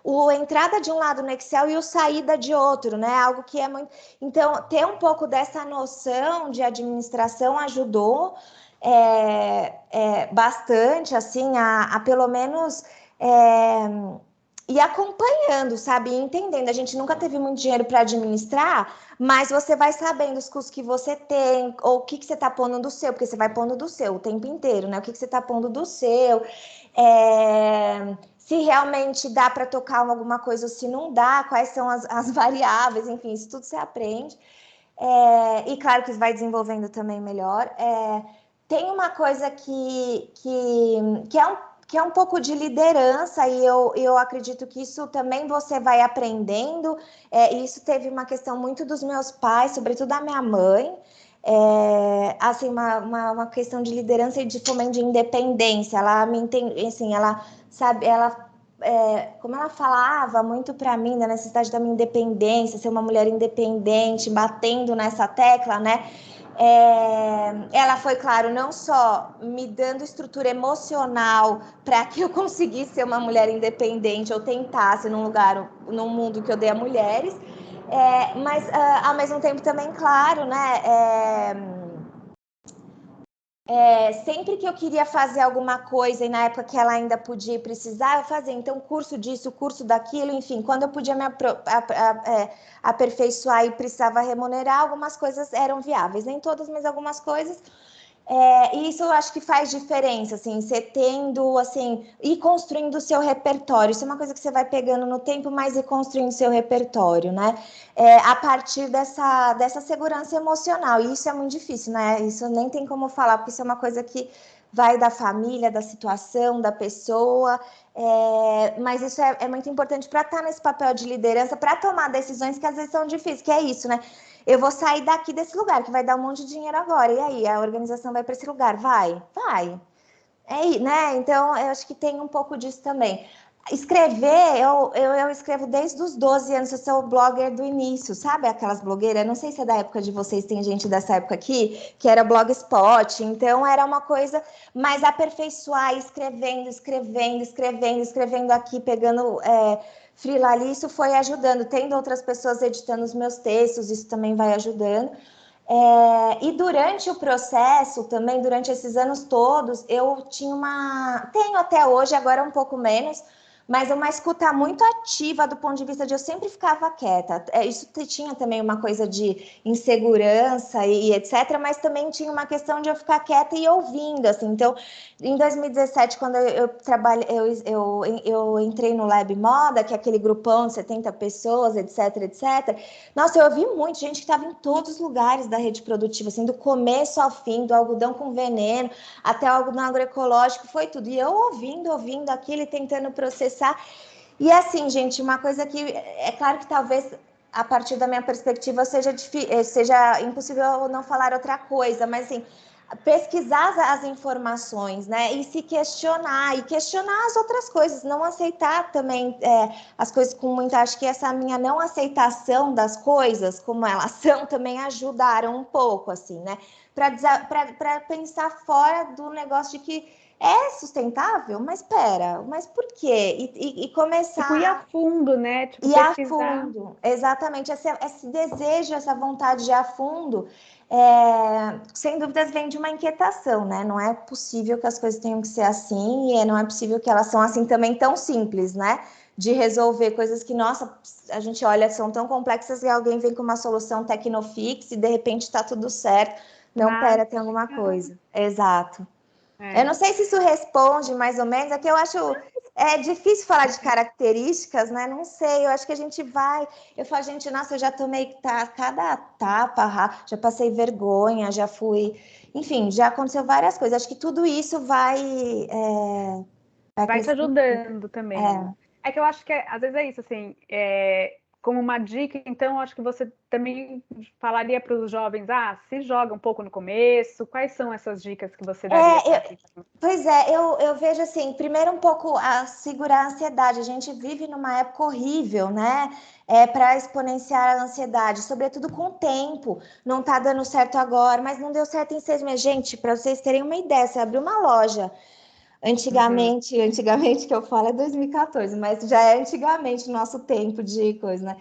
o entrada de um lado no Excel e o saída de outro, né? Algo que é muito... Então, ter um pouco dessa noção de administração ajudou bastante, assim, a pelo menos... E acompanhando, sabe? E entendendo. A gente nunca teve muito dinheiro para administrar, mas você vai sabendo os custos que você tem, ou o que você está pondo do seu, porque você vai pondo do seu o tempo inteiro, né? O que você está pondo do seu, se realmente dá para tocar alguma coisa ou se não dá, quais são as variáveis, enfim, isso tudo você aprende. E claro que vai desenvolvendo também melhor. Tem uma coisa que que é um pouco de liderança, e eu acredito que isso também você vai aprendendo. Isso teve uma questão muito dos meus pais, sobretudo da minha mãe, assim, uma questão de liderança e de fomento de independência. Ela me entende, assim, ela sabe, como ela falava muito para mim da necessidade da minha independência, ser uma mulher independente, batendo nessa tecla, né? Ela foi, claro, não só me dando estrutura emocional para que eu conseguisse ser uma mulher independente ou tentasse num mundo que odeia mulheres, mas ao mesmo tempo também, claro, né? Sempre que eu queria fazer alguma coisa e na época que ela ainda podia e precisava, eu fazia. Então, curso disso, curso daquilo, enfim, quando eu podia me aperfeiçoar e precisava remunerar, algumas coisas eram viáveis. Nem todas, mas algumas coisas. E isso eu acho que faz diferença, assim, você tendo, assim, ir construindo o seu repertório. Isso é uma coisa que você vai pegando no tempo, mas ir construindo o seu repertório, né? A partir dessa segurança emocional. E isso é muito difícil, né? Isso nem tem como falar, porque isso é uma coisa que vai da família, da situação, da pessoa. Mas isso é muito importante para estar nesse papel de liderança, para tomar decisões que às vezes são difíceis, que é isso, né? Eu vou sair daqui desse lugar, que vai dar um monte de dinheiro agora. E aí, a organização vai para esse lugar? Vai. Né? Então, eu acho que tem um pouco disso também. Escrever, eu escrevo desde os 12 anos, eu sou blogger do início, sabe aquelas blogueiras? Não sei se é da época de vocês, tem gente dessa época aqui, que era Blogspot, então era uma coisa mais aperfeiçoar, escrevendo aqui, pegando freela ali, isso foi ajudando, tendo outras pessoas editando os meus textos, isso também vai ajudando. E durante o processo, também durante esses anos todos, eu tenho até hoje, agora um pouco menos, mas uma escuta muito ativa do ponto de vista de eu sempre ficava quieta. Isso tinha também uma coisa de insegurança e etc., mas também tinha uma questão de eu ficar quieta e ouvindo, assim. Então, em 2017, quando eu entrei no Lab Moda, que é aquele grupão de 70 pessoas, etc. Nossa, eu ouvi muito gente que estava em todos os lugares da rede produtiva, assim, do começo ao fim, do algodão com veneno até o algodão agroecológico, foi tudo. E eu ouvindo aquilo e tentando processar. E assim, gente, uma coisa que é claro que talvez a partir da minha perspectiva seja impossível não falar outra coisa, mas assim, pesquisar as informações, né? E se questionar, e questionar as outras coisas, não aceitar também as coisas com muita. Acho que essa minha não aceitação das coisas como elas são também ajudaram um pouco, assim, né? Para pensar fora do negócio de que é sustentável, mas espera, mas por quê? E começar. Tipo, ir a fundo, né? Tipo, ir pesquisar. a fundo, exatamente. Esse desejo, essa vontade de ir a fundo, sem dúvidas vem de uma inquietação, né? Não é possível que as coisas tenham que ser assim, e não é possível que elas são assim também tão simples, né? De resolver coisas que, nossa, a gente olha, são tão complexas e alguém vem com uma solução tecnofix e de repente está tudo certo. Não, pera, tem alguma coisa. Exato. Eu não sei se isso responde mais ou menos, é que eu acho difícil falar de características, né? Não sei, eu acho que a gente vai. Eu falo, gente, nossa, eu já tomei cada tapa, já passei vergonha, já fui. Enfim, já aconteceu várias coisas. Acho que tudo isso vai te ajudando também. É que eu acho que às vezes é isso, assim, como uma dica, então, eu acho que você também falaria para os jovens, se joga um pouco no começo, quais são essas dicas que você daria? Pois eu vejo assim, primeiro um pouco segurar a ansiedade, a gente vive numa época horrível, né? Para exponenciar a ansiedade, sobretudo com o tempo, não tá dando certo agora, mas não deu certo em 6 meses. Gente, para vocês terem uma ideia, você abriu uma loja, antigamente que eu falo é 2014, mas já é antigamente nosso tempo de coisa, né?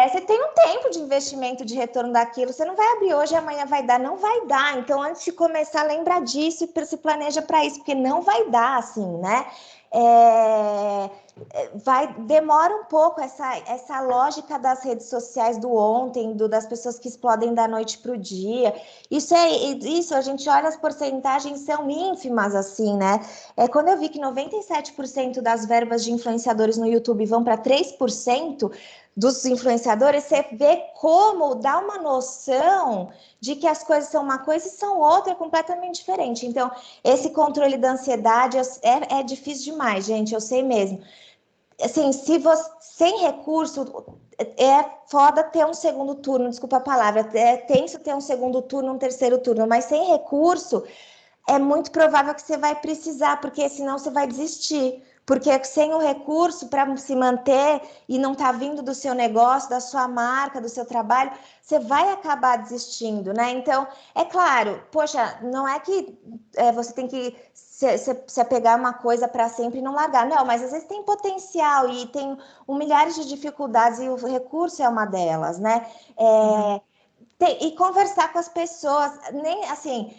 Você tem um tempo de investimento de retorno daquilo, você não vai abrir hoje, amanhã vai dar, não vai dar. Então, antes de começar, lembra disso e se planeja para isso, porque não vai dar assim, né? demora um pouco essa lógica das redes sociais do ontem, das pessoas que explodem da noite para o dia. Isso, a gente olha, as porcentagens são ínfimas, assim, né? Quando eu vi que 97% das verbas de influenciadores no YouTube vão para 3% dos influenciadores, você vê como dá uma noção de que as coisas são uma coisa e são outra completamente diferente. Então, esse controle da ansiedade é difícil demais, gente, eu sei mesmo. Assim, se você sem recurso, é foda ter um segundo turno, desculpa a palavra, é tenso ter um segundo turno, um terceiro turno, mas sem recurso, é muito provável que você vai precisar, porque senão você vai desistir. Porque sem o recurso para se manter e não tá vindo do seu negócio, da sua marca, do seu trabalho, você vai acabar desistindo, né? Então, é claro, poxa, não é que você tem que se apegar a uma coisa para sempre e não largar. Não, mas às vezes tem potencial e tem milhares de dificuldades e o recurso é uma delas, né? E conversar com as pessoas, nem assim...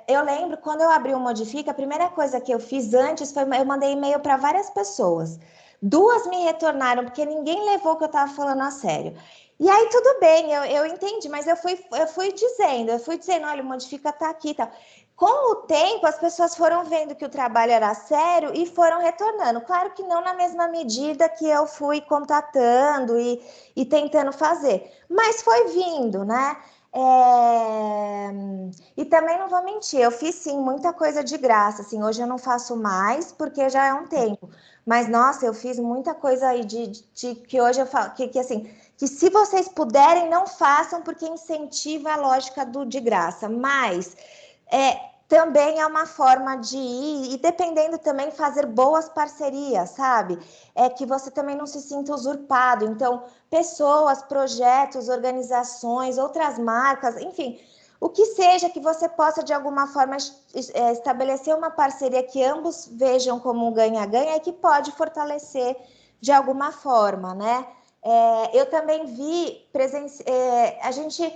eu lembro, quando eu abri o Modifica, a primeira coisa que eu fiz antes foi eu mandei e-mail para várias pessoas. 2 me retornaram, porque ninguém levou o que eu estava falando a sério. E aí, tudo bem, eu entendi, mas eu fui dizendo, olha, o Modifica está aqui e tal. Com o tempo, as pessoas foram vendo que o trabalho era sério e foram retornando. Claro que não na mesma medida que eu fui contatando e tentando fazer, mas foi vindo, né? E também não vou mentir, eu fiz sim muita coisa de graça, assim, hoje eu não faço mais porque já é um tempo, mas nossa, eu fiz muita coisa aí de que hoje eu falo, que assim, que se vocês puderem, não façam porque incentiva a lógica do de graça, mas também é uma forma de ir e dependendo também fazer boas parcerias, sabe? Que você também não se sinta usurpado. Então, pessoas, projetos, organizações, outras marcas, enfim, o que seja que você possa de alguma forma estabelecer uma parceria que ambos vejam como um ganha-ganha e que pode fortalecer de alguma forma, né? Eu também vi a gente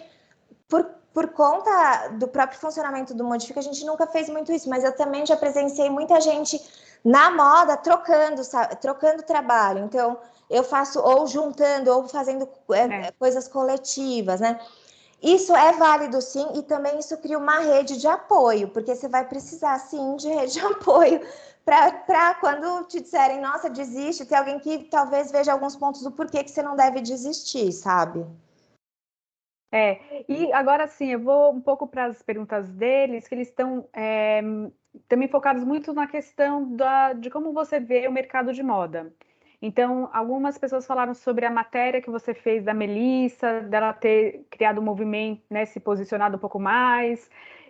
por conta do próprio funcionamento do Modifica, a gente nunca fez muito isso, mas eu também já presenciei muita gente na moda trocando trabalho. Então, eu faço ou juntando ou fazendo coisas coletivas, né? Isso é válido, sim, e também isso cria uma rede de apoio, porque você vai precisar, sim, de rede de apoio para quando te disserem, nossa, desiste, ter alguém que talvez veja alguns pontos do porquê que você não deve desistir, sabe? E agora sim, eu vou um pouco para as perguntas deles, que eles estão também focados muito na questão de como você vê o mercado de moda. Então, algumas pessoas falaram sobre a matéria que você fez da Melissa, dela ter criado um movimento, né, se posicionado um pouco mais,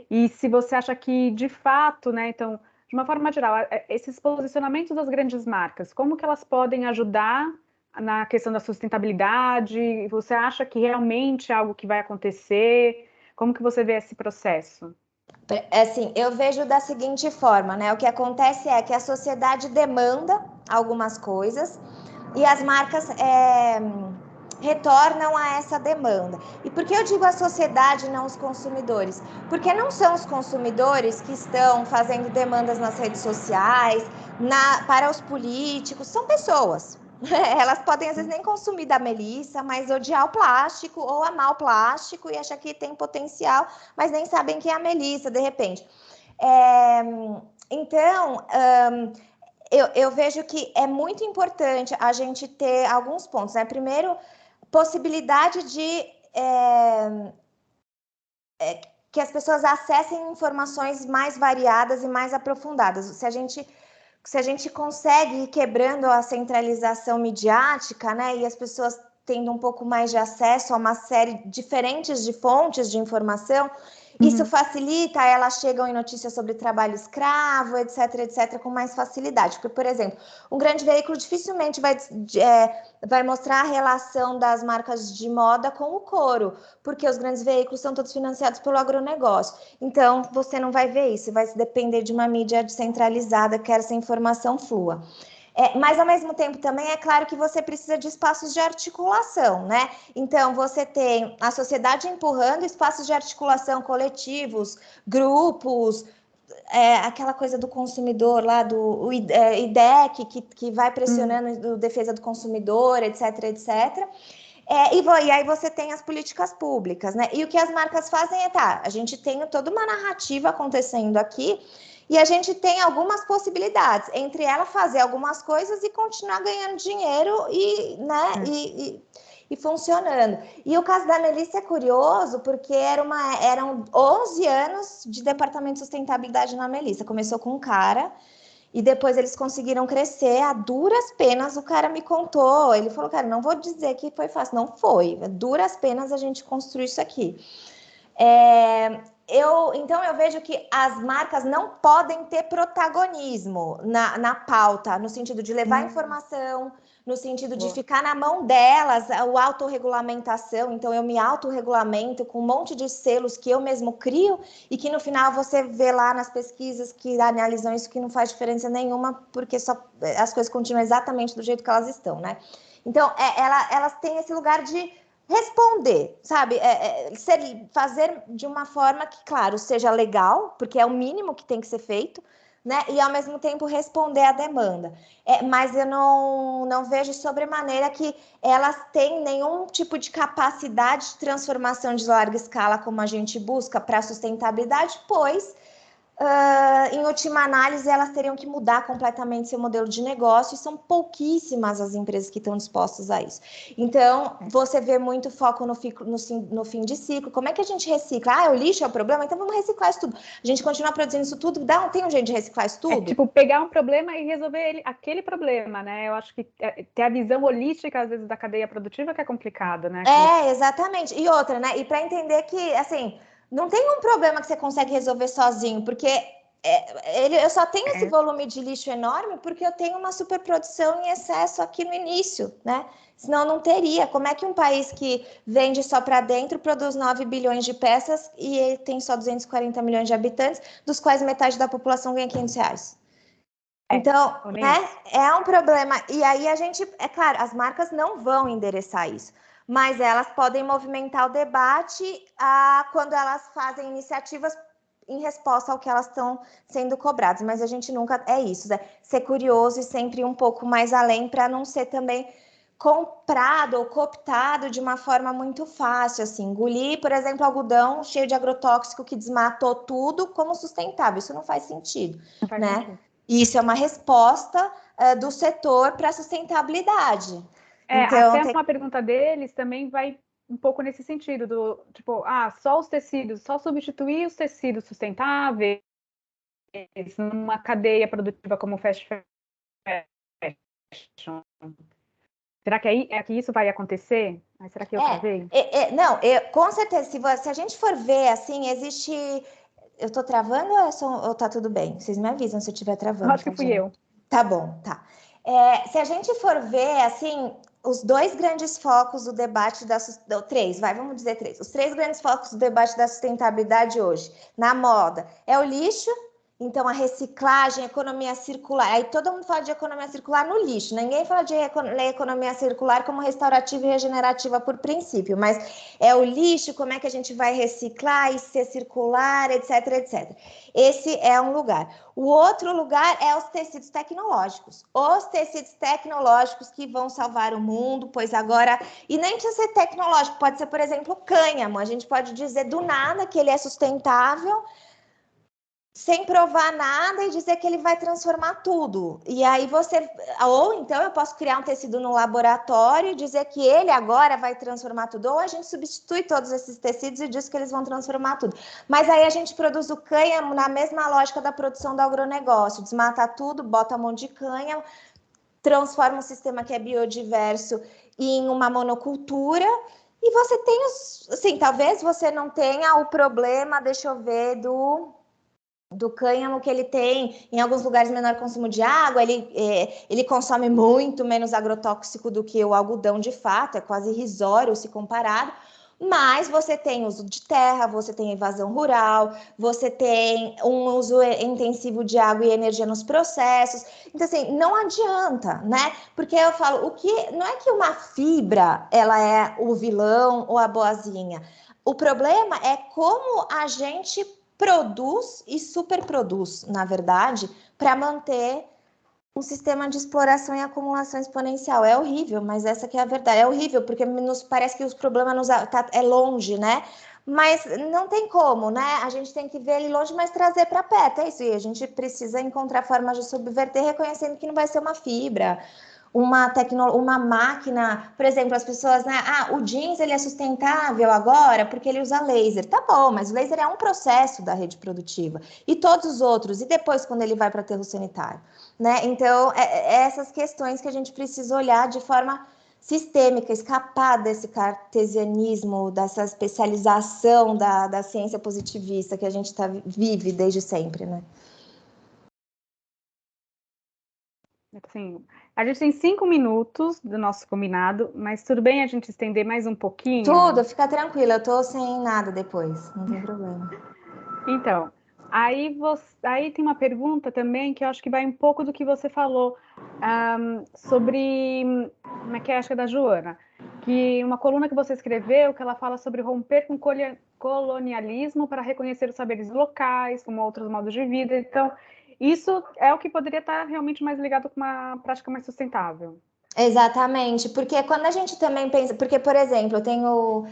e se você acha que, de fato, né, então, de uma forma geral, esses posicionamentos das grandes marcas, como que elas podem ajudar na questão da sustentabilidade? Você acha que realmente é algo que vai acontecer? Como que você vê esse processo? Assim, eu vejo da seguinte forma, né? O que acontece é que a sociedade demanda algumas coisas e as marcas retornam a essa demanda. E por que eu digo a sociedade e não os consumidores? Porque não são os consumidores que estão fazendo demandas nas redes sociais, para os políticos, são pessoas. Elas podem, às vezes, nem consumir da Melissa, mas odiar o plástico ou amar o plástico e achar que tem potencial, mas nem sabem quem é a Melissa, de repente. Então, eu vejo que é muito importante a gente ter alguns pontos, né? Primeiro, possibilidade de que as pessoas acessem informações mais variadas e mais aprofundadas. Se a gente consegue ir quebrando a centralização midiática, né, e as pessoas tendo um pouco mais de acesso a uma série diferentes de fontes de informação, isso facilita, elas chegam em notícias sobre trabalho escravo, etc, com mais facilidade. Porque, por exemplo, um grande veículo dificilmente vai mostrar a relação das marcas de moda com o couro, porque os grandes veículos são todos financiados pelo agronegócio. Então, você não vai ver isso, vai depender de uma mídia descentralizada que essa informação flua. Mas, ao mesmo tempo, também é claro que você precisa de espaços de articulação, né? Então, você tem a sociedade empurrando espaços de articulação coletivos, grupos, aquela coisa do consumidor lá, do IDEC, que vai pressionando a defesa do consumidor, etc, etc. E aí você tem as políticas públicas, né? E o que as marcas fazem a gente tem toda uma narrativa acontecendo aqui, e a gente tem algumas possibilidades, entre ela fazer algumas coisas e continuar ganhando dinheiro e funcionando. E o caso da Melissa é curioso, porque eram 11 anos de departamento de sustentabilidade na Melissa. Começou com um cara, e depois eles conseguiram crescer a duras penas. O cara me contou, ele falou, cara, não vou dizer que foi fácil, não foi. A duras penas a gente construiu isso aqui. Então eu vejo que as marcas não podem ter protagonismo na pauta, no sentido de levar informação, no sentido de ficar na mão delas, a autorregulamentação. Então eu me autorregulamento com um monte de selos que eu mesmo crio, e que no final você vê lá nas pesquisas que analisam isso, que não faz diferença nenhuma, porque as coisas continuam exatamente do jeito que elas estão, né? Então elas têm esse lugar de responder, sabe? Fazer de uma forma que, claro, seja legal, porque é o mínimo que tem que ser feito, né? E ao mesmo tempo responder à demanda. Mas eu não vejo sobremaneira que elas têm nenhum tipo de capacidade de transformação de larga escala, como a gente busca para a sustentabilidade, pois em última análise, elas teriam que mudar completamente seu modelo de negócio, e são pouquíssimas as empresas que estão dispostas a isso. Então, você vê muito foco no fim de ciclo. Como é que a gente recicla? O lixo é o problema? Então vamos reciclar isso tudo. A gente continua produzindo isso tudo? Tem um jeito de reciclar isso tudo? Tipo, pegar um problema e resolver aquele problema, né? Eu acho que ter a visão holística, às vezes, da cadeia produtiva que é complicado, né? Exatamente. E outra, né? E para entender que, assim, não tem um problema que você consegue resolver sozinho, porque eu só tenho esse volume de lixo enorme porque eu tenho uma superprodução em excesso aqui no início, né? Senão não teria. Como é que um país que vende só para dentro produz 9 bilhões de peças e ele tem só 240 milhões de habitantes, dos quais metade da população ganha R$500? Então, né, é um problema. E aí é claro, as marcas não vão endereçar isso, mas elas podem movimentar o debate quando elas fazem iniciativas em resposta ao que elas estão sendo cobradas. Mas a gente nunca isso, né? Ser curioso e sempre um pouco mais além, para não ser também comprado ou cooptado de uma forma muito fácil, assim, engolir, por exemplo, algodão cheio de agrotóxico que desmatou tudo como sustentável. Isso não faz sentido, né? Sentido. Isso é uma resposta do setor para a sustentabilidade. Então, até uma pergunta deles também vai um pouco nesse sentido, do tipo, só os tecidos, só substituir os tecidos sustentáveis numa cadeia produtiva como fast fashion. Será que que isso vai acontecer? Será que eu travei? Não, com certeza, se a gente for ver, assim, existe... Eu tô travando ou tá tudo bem? Vocês me avisam se eu estiver travando. Acho que fui eu. Tá bom, tá. Se a gente for ver, assim, os dois grandes focos do debate vamos dizer três. Os três grandes focos do debate da sustentabilidade hoje, na moda, é o lixo, então a reciclagem, a economia circular. Aí todo mundo fala de economia circular no lixo, ninguém fala de economia circular como restaurativa e regenerativa por princípio, mas é o lixo, como é que a gente vai reciclar e ser circular, etc, etc. Esse é um lugar. O outro lugar é os tecidos tecnológicos. Os tecidos tecnológicos que vão salvar o mundo, pois agora... E nem precisa ser tecnológico, pode ser, por exemplo, cânhamo. A gente pode dizer do nada que ele é sustentável, sem provar nada, e dizer que ele vai transformar tudo. E aí ou então eu posso criar um tecido no laboratório e dizer que ele agora vai transformar tudo, ou a gente substitui todos esses tecidos e diz que eles vão transformar tudo. Mas aí a gente produz o cânhamo na mesma lógica da produção do agronegócio, desmata tudo, bota um monte de cânhamo, transforma um sistema que é biodiverso em uma monocultura, e você tem assim, talvez você não tenha o problema, deixa eu ver, do cânhamo, que ele tem em alguns lugares menor consumo de água, ele consome muito menos agrotóxico do que o algodão, de fato, é quase irrisório se comparado, mas você tem uso de terra, você tem evasão rural, você tem um uso intensivo de água e energia nos processos. Então, assim, não adianta, né? Porque eu falo, não é que uma fibra ela é o vilão ou a boazinha. O problema é como a gente produz e superproduz, na verdade, para manter um sistema de exploração e acumulação exponencial. É horrível, mas essa que é a verdade. É horrível, porque nos parece que os problemas é longe, né? Mas não tem como, né? A gente tem que ver ele longe, mas trazer para perto. É isso. E a gente precisa encontrar formas de subverter, reconhecendo que não vai ser uma fibra, uma máquina, por exemplo, as pessoas, né? O jeans ele é sustentável agora porque ele usa laser. Tá bom, mas o laser é um processo da rede produtiva. E todos os outros, e depois quando ele vai para aterro sanitário, né? Então, essas questões que a gente precisa olhar de forma sistêmica, escapar desse cartesianismo, dessa especialização da ciência positivista que a gente vive desde sempre, né? Assim, a gente tem 5 minutos do nosso combinado, mas tudo bem a gente estender mais um pouquinho? Tudo, fica tranquila, eu tô sem nada depois, não tem problema. Então, aí tem uma pergunta também que eu acho que vai um pouco do que você falou sobre, como é que é, acho que é da Joana, que uma coluna que você escreveu, que ela fala sobre romper com colonialismo para reconhecer os saberes locais, como outros modos de vida. Então, isso é o que poderia estar realmente mais ligado com uma prática mais sustentável. Exatamente, porque quando a gente também pensa, porque, por exemplo, eu tenho.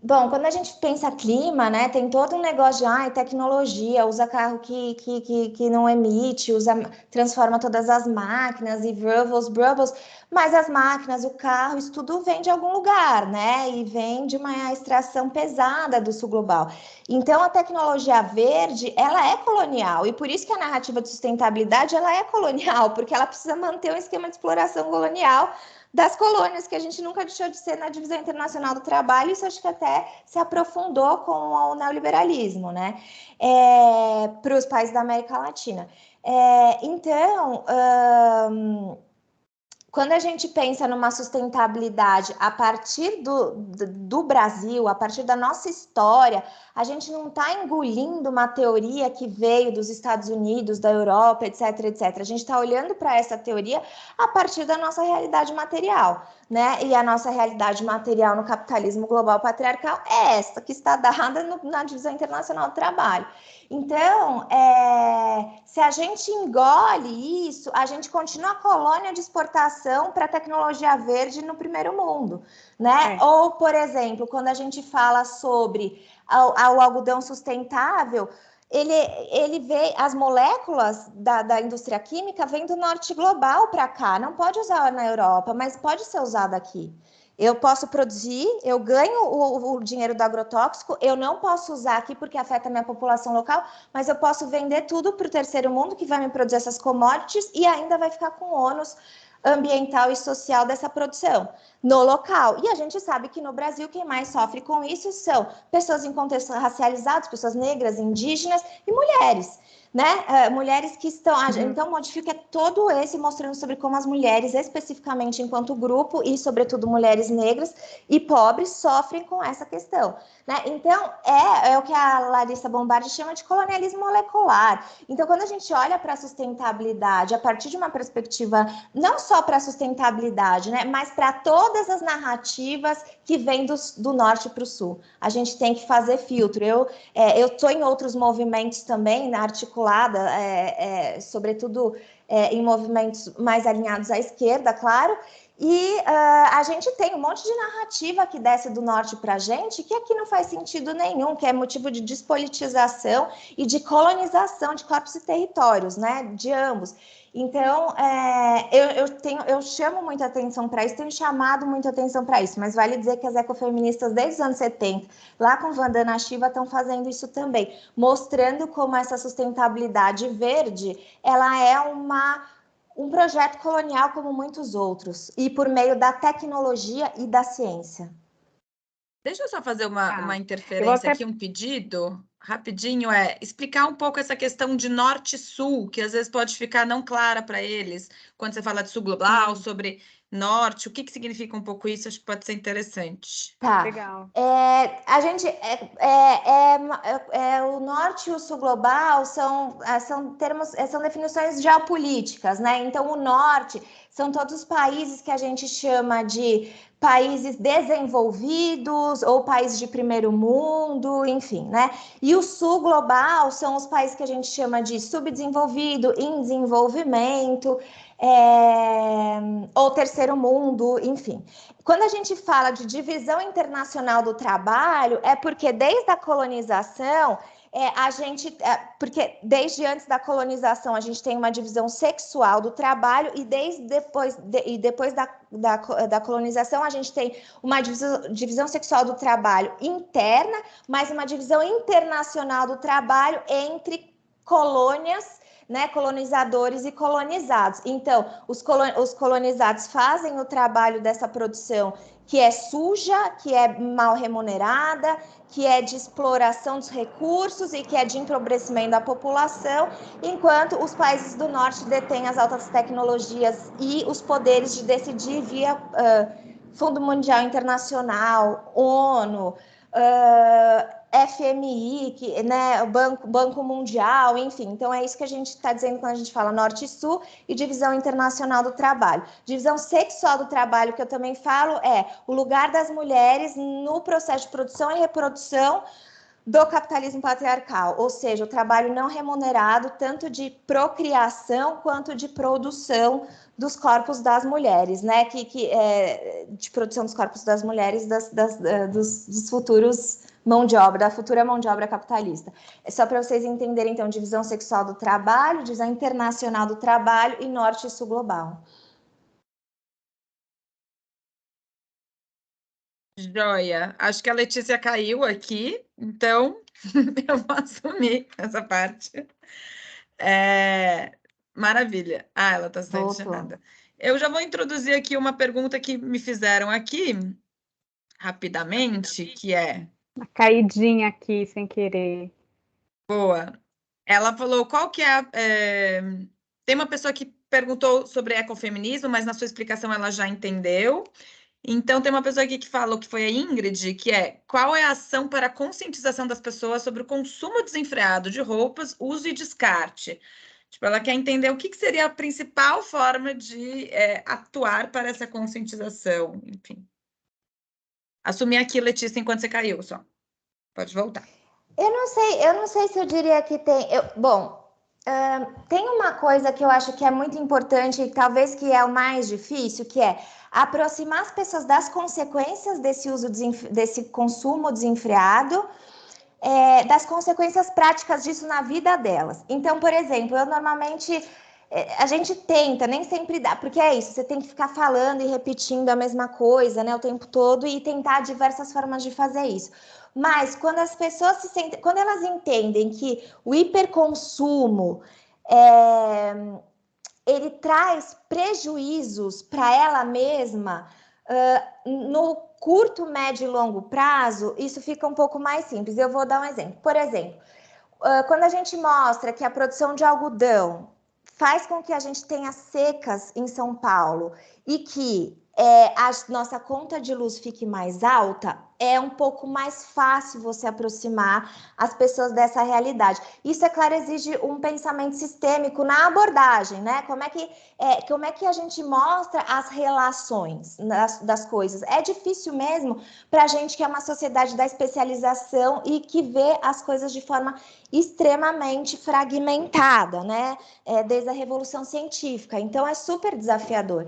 Bom, quando a gente pensa clima, né, tem todo um negócio de tecnologia, usa carro que não emite, transforma todas as máquinas e brubbles, mas as máquinas, o carro, isso tudo vem de algum lugar, né? E vem de uma extração pesada do sul global. Então, a tecnologia verde, ela é colonial, e por isso que a narrativa de sustentabilidade, ela é colonial, porque ela precisa manter um esquema de exploração colonial das colônias, que a gente nunca deixou de ser na divisão internacional do trabalho. Isso acho que até se aprofundou com o neoliberalismo, né? Para os países da América Latina. Então, quando a gente pensa numa sustentabilidade a partir do Brasil, a partir da nossa história, a gente não está engolindo uma teoria que veio dos Estados Unidos, da Europa, etc, etc. A gente está olhando para essa teoria a partir da nossa realidade material, né? E a nossa realidade material no capitalismo global patriarcal é essa, que está dada na divisão internacional do trabalho. Então, se a gente engole isso, a gente continua a colônia de exportação para tecnologia verde no primeiro mundo, né? Ou, por exemplo, quando a gente fala sobre o algodão sustentável, ele vê as moléculas da indústria química vêm do norte global para cá, não pode usar na Europa, mas pode ser usado aqui. Eu posso produzir, eu ganho o dinheiro do agrotóxico, eu não posso usar aqui porque afeta a minha população local, mas eu posso vender tudo para o terceiro mundo que vai me produzir essas commodities e ainda vai ficar com ônus ambiental e social dessa produção no local. E a gente sabe que no Brasil quem mais sofre com isso são pessoas em contextos racializados, pessoas negras, indígenas e mulheres. Né? Mulheres que estão... Então, modifica todo esse mostrando sobre como as mulheres, especificamente enquanto grupo, e sobretudo mulheres negras e pobres, sofrem com essa questão. Né? Então, é o que a Larissa Bombardi chama de colonialismo molecular. Então, quando a gente olha para a sustentabilidade a partir de uma perspectiva não só para a sustentabilidade, né, mas para todas as narrativas que vêm do norte para o sul, a gente tem que fazer filtro. Eu estou em outros movimentos também, articulada, sobretudo em movimentos mais alinhados à esquerda, claro, e a gente tem um monte de narrativa que desce do norte para a gente, que aqui não faz sentido nenhum, que é motivo de despolitização e de colonização de corpos e territórios, né, de ambos. Então, eu chamo muita atenção para isso, tenho chamado muita atenção para isso, mas vale dizer que as ecofeministas desde os anos 70, lá com Vandana Shiva, estão fazendo isso também, mostrando como essa sustentabilidade verde, ela é um projeto colonial como muitos outros, e por meio da tecnologia e da ciência. Deixa eu só fazer uma interferência aqui, um pedido rapidinho, explicar um pouco essa questão de norte-sul, que às vezes pode ficar não clara para eles, quando você fala de sul global, sobre norte, o que significa um pouco isso, acho que pode ser interessante. Tá. Legal. A gente o norte e o sul global são termos, são definições geopolíticas, né? Então o norte são todos os países que a gente chama de países desenvolvidos ou países de primeiro mundo, enfim, né? E o sul global são os países que a gente chama de subdesenvolvido, em desenvolvimento, ou terceiro mundo, enfim. Quando a gente fala de divisão internacional do trabalho, é porque desde a colonização, porque desde antes da colonização a gente tem uma divisão sexual do trabalho e depois da colonização a gente tem uma divisão sexual do trabalho interna, mas uma divisão internacional do trabalho entre colônias, né, colonizadores e colonizados. Então, os colonizados fazem o trabalho dessa produção que é suja, que é mal remunerada, que é de exploração dos recursos e que é de empobrecimento da população, enquanto os países do norte detêm as altas tecnologias e os poderes de decidir via Fundo Mundial Internacional, ONU, FMI, né, Banco Mundial, enfim. Então, é isso que a gente está dizendo quando a gente fala Norte e Sul e divisão internacional do trabalho. Divisão sexual do trabalho, que eu também falo, é o lugar das mulheres no processo de produção e reprodução do capitalismo patriarcal, ou seja, o trabalho não remunerado, tanto de procriação quanto de produção dos corpos das mulheres, né? De produção dos corpos das mulheres, dos futuros mão de obra, da futura mão de obra capitalista. É só para vocês entenderem, então, divisão sexual do trabalho, divisão internacional do trabalho e norte e sul global. Joia. Acho que a Letícia caiu aqui, então eu vou assumir essa parte. Maravilha. Ah, ela está sendo chamada. Eu já vou introduzir aqui uma pergunta que me fizeram aqui, rapidamente, que é... Uma caidinha aqui, sem querer. Boa. Ela falou qual que é... Tem uma pessoa que perguntou sobre ecofeminismo, mas na sua explicação ela já entendeu. Então, tem uma pessoa aqui que falou, que foi a Ingrid, que é: qual é a ação para a conscientização das pessoas sobre o consumo desenfreado de roupas, uso e descarte? Tipo, ela quer entender o que seria a principal forma de atuar para essa conscientização, enfim. Assumi aqui, Letícia, enquanto você caiu, só. Pode voltar. Eu não sei se eu diria que tem... tem uma coisa que eu acho que é muito importante e talvez que é o mais difícil, que é aproximar as pessoas das consequências desse consumo desenfreado, das consequências práticas disso na vida delas. Então, por exemplo, eu normalmente... a gente tenta, nem sempre dá, porque é isso, você tem que ficar falando e repetindo a mesma coisa, né, o tempo todo e tentar diversas formas de fazer isso. Mas quando as pessoas quando elas entendem que o hiperconsumo ele traz prejuízos para ela mesma no curto, médio e longo prazo, isso fica um pouco mais simples. Eu vou dar um exemplo. Por exemplo, quando a gente mostra que a produção de algodão faz com que a gente tenha secas em São Paulo e que a nossa conta de luz fique mais alta, é um pouco mais fácil você aproximar as pessoas dessa realidade. Isso, é claro, exige um pensamento sistêmico na abordagem, né? Como é que a gente mostra as relações das coisas? É difícil mesmo para a gente que é uma sociedade da especialização e que vê as coisas de forma extremamente fragmentada, né? Desde a Revolução Científica. Então, é super desafiador.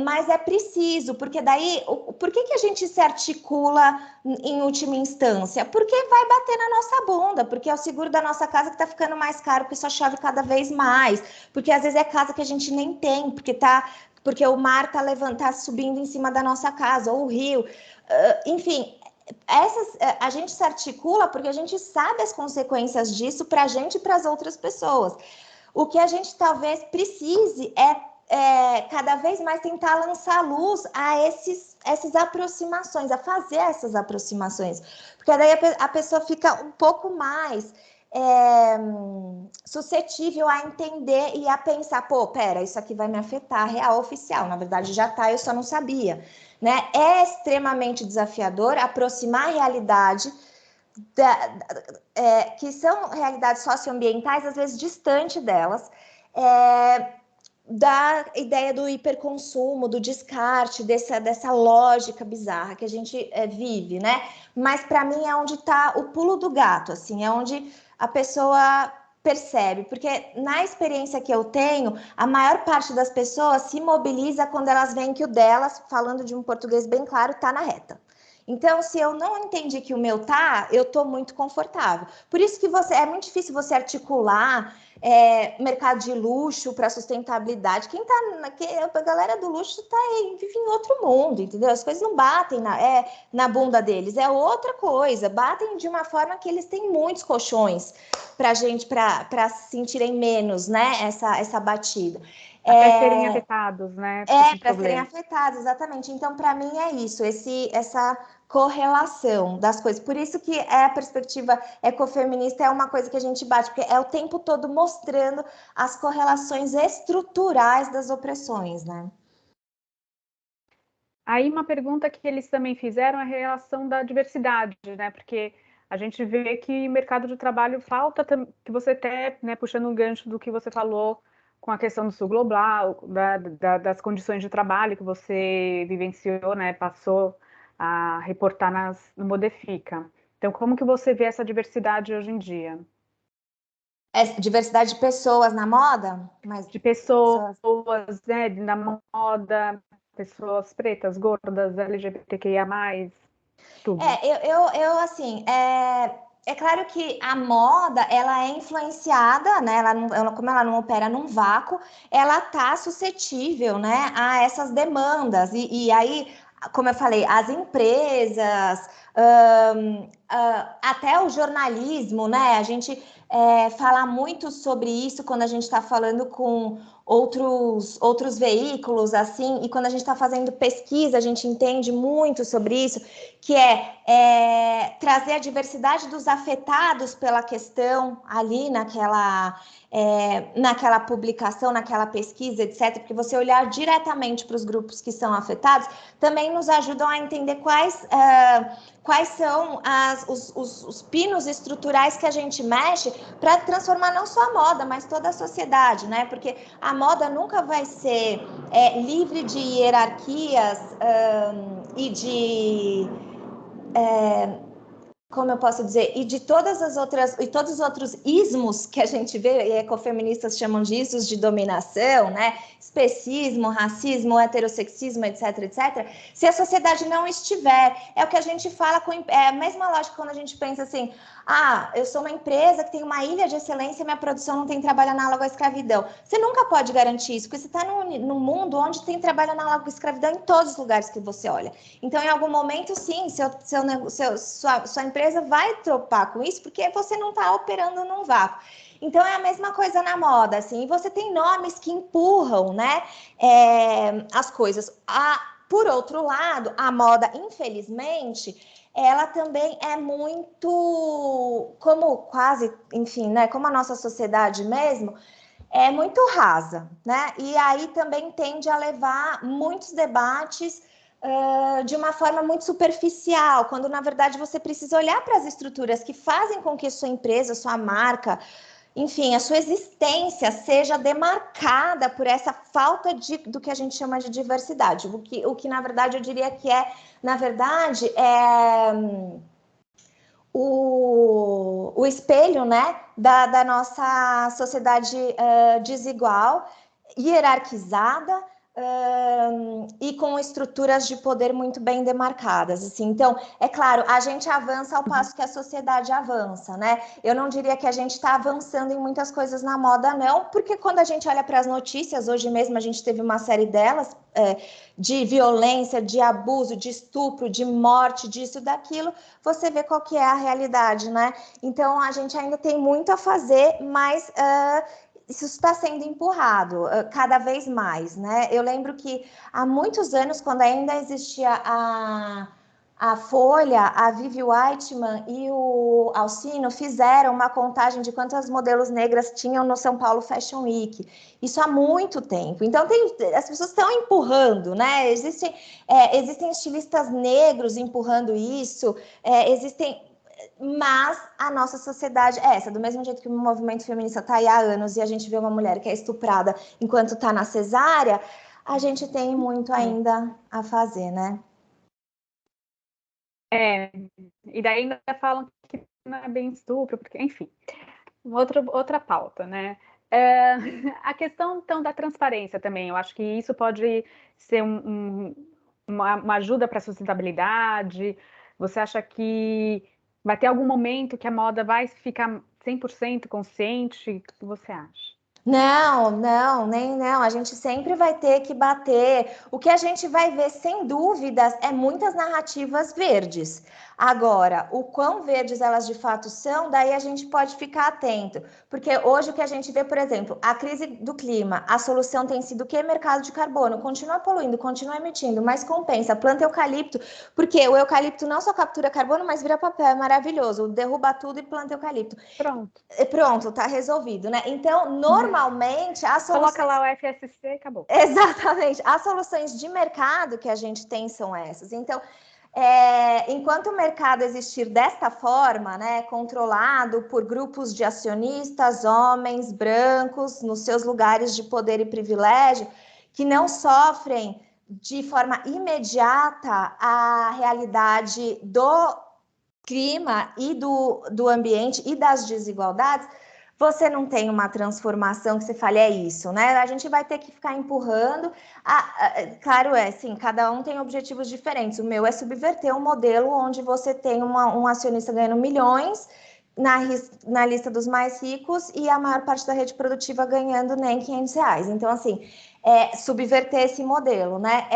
Mas é preciso, porque daí, por que a gente se articula em última instância? Porque vai bater na nossa bunda, porque é o seguro da nossa casa que está ficando mais caro, porque só chove cada vez mais, porque às vezes é casa que a gente nem tem, porque o mar tá subindo em cima da nossa casa, ou o rio, enfim... a gente se articula porque a gente sabe as consequências disso para a gente e para as outras pessoas. O que a gente talvez precise cada vez mais tentar lançar luz a essas aproximações, a fazer essas aproximações, porque daí a pessoa fica um pouco mais suscetível a entender e a pensar, pô, pera, isso aqui vai me afetar, real oficial, na verdade já tá, eu só não sabia, né? É extremamente desafiador aproximar a realidade que são realidades socioambientais, às vezes distante delas, da ideia do hiperconsumo, do descarte, dessa lógica bizarra que a gente vive, né? Mas para mim é onde está o pulo do gato, assim, é onde a pessoa percebe, porque na experiência que eu tenho, a maior parte das pessoas se mobiliza quando elas veem que o delas, falando de um português bem claro, tá na reta. Então, se eu não entendi que o meu tá, eu tô muito confortável. Por isso que é muito difícil você articular mercado de luxo para sustentabilidade. A galera do luxo vive em outro mundo, entendeu? As coisas não batem na bunda deles, é outra coisa. Batem de uma forma que eles têm muitos colchões para se sentirem menos, né? Essa batida. Até serem afetados, né? Para serem afetados, exatamente. Então, para mim é isso, essa correlação das coisas. Por isso que a perspectiva ecofeminista é uma coisa que a gente bate, porque é o tempo todo mostrando as correlações estruturais das opressões, né? Aí uma pergunta que eles também fizeram é a relação da diversidade, né? Porque a gente vê que mercado de trabalho falta, que você até, né, puxando um gancho do que você falou com a questão do sul global, das condições de trabalho que você vivenciou, né, passou a reportar no Modifica. Então, como que você vê essa diversidade hoje em dia? Diversidade de pessoas na moda? De pessoas, né, na moda, pessoas pretas, gordas, LGBTQIA+, tudo. Eu assim, é claro que a moda, ela é influenciada, né? Como ela não opera num vácuo, ela tá suscetível, né, a essas demandas. E aí, como eu falei, as empresas, até o jornalismo, né? A gente fala muito sobre isso quando a gente está falando com outros veículos, assim, e quando a gente está fazendo pesquisa, a gente entende muito sobre isso, que trazer a diversidade dos afetados pela questão ali naquela publicação, naquela pesquisa, etc., porque você olhar diretamente para os grupos que são afetados, também nos ajudam a entender quais são os pinos estruturais que a gente mexe para transformar não só a moda, mas toda a sociedade, né? Porque a moda nunca vai ser livre de hierarquias e de... como eu posso dizer, e de todas as outras, e todos os outros ismos que a gente vê, e ecofeministas chamam de ismos de dominação, né? Especismo, racismo, heterossexismo, etc, etc. Se a sociedade não estiver, é o que a gente fala, é a mesma lógica quando a gente pensa assim, eu sou uma empresa que tem uma ilha de excelência e minha produção não tem trabalho análogo à escravidão. Você nunca pode garantir isso, porque você está num mundo onde tem trabalho análogo à escravidão em todos os lugares que você olha. Então, em algum momento, sim, sua empresa vai tropar com isso, porque você não está operando num vácuo. Então, é a mesma coisa na moda, assim, e você tem nomes que empurram, né, as coisas. Por outro lado, a moda, infelizmente, ela também é muito, como quase, enfim, né, como a nossa sociedade mesmo, é muito rasa, né? E aí também tende a levar muitos debates de uma forma muito superficial, quando na verdade você precisa olhar para as estruturas que fazem com que sua empresa, sua marca, enfim, a sua existência seja demarcada por essa falta do que a gente chama de diversidade. O que na verdade eu diria que na verdade, o espelho, né, da nossa sociedade desigual, hierarquizada, e com estruturas de poder muito bem demarcadas, assim. Então, é claro, a gente avança ao passo que a sociedade avança, né? Eu não diria que a gente está avançando em muitas coisas na moda, não, porque quando a gente olha para as notícias, hoje mesmo a gente teve uma série delas, de violência, de abuso, de estupro, de morte, disso, daquilo, você vê qual que é a realidade, né? Então, a gente ainda tem muito a fazer, mas isso está sendo empurrado cada vez mais, né? Eu lembro que há muitos anos, quando ainda existia a Folha, a Vivi Whiteman e o Alcino fizeram uma contagem de quantas modelos negras tinham no São Paulo Fashion Week. Isso há muito tempo. Então, as pessoas estão empurrando, né? Existem estilistas negros empurrando isso, existem Mas a nossa sociedade é essa, do mesmo jeito que o movimento feminista está aí há anos e a gente vê uma mulher que é estuprada enquanto está na cesárea, a gente tem muito ainda a fazer, né? E daí ainda falam que não é bem estupro, porque, enfim, outra pauta, né? A questão, então, da transparência também, eu acho que isso pode ser uma ajuda para a sustentabilidade. Você acha que vai ter algum momento que a moda vai ficar 100% consciente? O que você acha? Não, nem não. A gente sempre vai ter que bater. O que a gente vai ver, sem dúvidas, é muitas narrativas verdes. Agora, o quão verdes elas de fato são, daí a gente pode ficar atento. Porque hoje o que a gente vê, por exemplo, a crise do clima, a solução tem sido o quê? Mercado de carbono. Continua poluindo, continua emitindo, mas compensa. Planta eucalipto, porque o eucalipto não só captura carbono, mas vira papel. É maravilhoso. Derruba tudo e planta eucalipto. Pronto, tá resolvido, né? Então, normalmente, as soluções... Coloca lá o FSC e acabou. Exatamente. As soluções de mercado que a gente tem são essas. Então, enquanto o mercado existir desta forma, né, controlado por grupos de acionistas, homens, brancos, nos seus lugares de poder e privilégio, que não sofrem de forma imediata a realidade do clima e do ambiente e das desigualdades, você não tem uma transformação que você fale, é isso, né? A gente vai ter que ficar empurrando. Claro, sim, cada um tem objetivos diferentes. O meu é subverter um modelo onde você tem um acionista ganhando milhões na lista dos mais ricos e a maior parte da rede produtiva ganhando nem R$500. Então, assim, subverter esse modelo, né?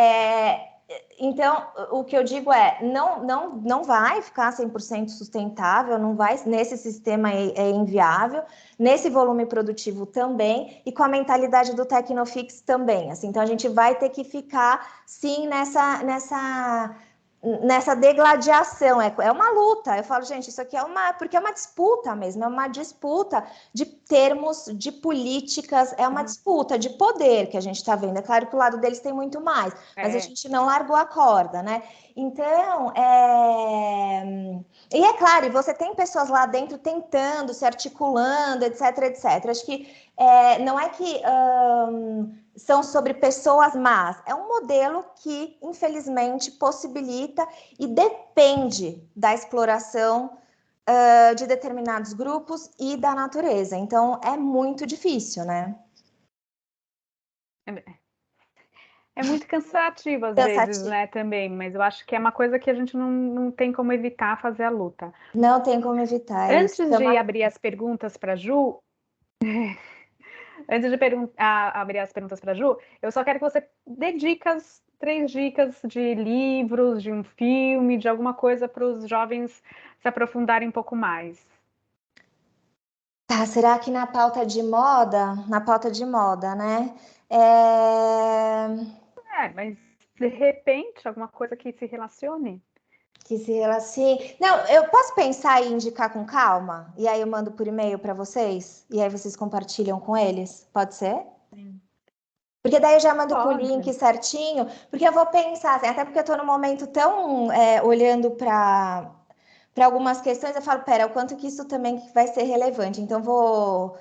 Então, o que eu digo é, não vai ficar 100% sustentável, não vai, nesse sistema é inviável, nesse volume produtivo também, e com a mentalidade do Tecnofix também. Assim, então, a gente vai ter que ficar, sim, nessa degladiação, é uma luta. Eu falo, gente, isso aqui porque é uma disputa mesmo, é uma disputa de termos, de políticas, é uma disputa de poder que a gente está vendo. É claro que o lado deles tem muito mais, mas a gente não largou a corda, né? Então, e é claro, e você tem pessoas lá dentro tentando, se articulando, etc, etc. Acho que não é que são sobre pessoas más, é um modelo que, infelizmente, possibilita e depende da exploração de determinados grupos e da natureza. Então, é muito difícil, né? É muito cansativo às vezes, né, também, mas eu acho que é uma coisa que a gente não tem como evitar fazer a luta. Não tem como evitar. Antes de abrir as perguntas para Ju, antes de abrir as perguntas para Ju, eu só quero que você dê 3 dicas de livros, de um filme, de alguma coisa para os jovens se aprofundarem um pouco mais. Tá, será que na pauta de moda? Na pauta de moda, né? Mas de repente, alguma coisa que se relacione. Que se relacione. Não, eu posso pensar e indicar com calma? E aí eu mando por e-mail para vocês? E aí vocês compartilham com eles? Pode ser? Sim. Porque daí eu já mando com o link certinho, porque eu vou pensar, assim, até porque eu estou num momento tão olhando para algumas questões, eu falo, pera, o quanto que isso também vai ser relevante, então vou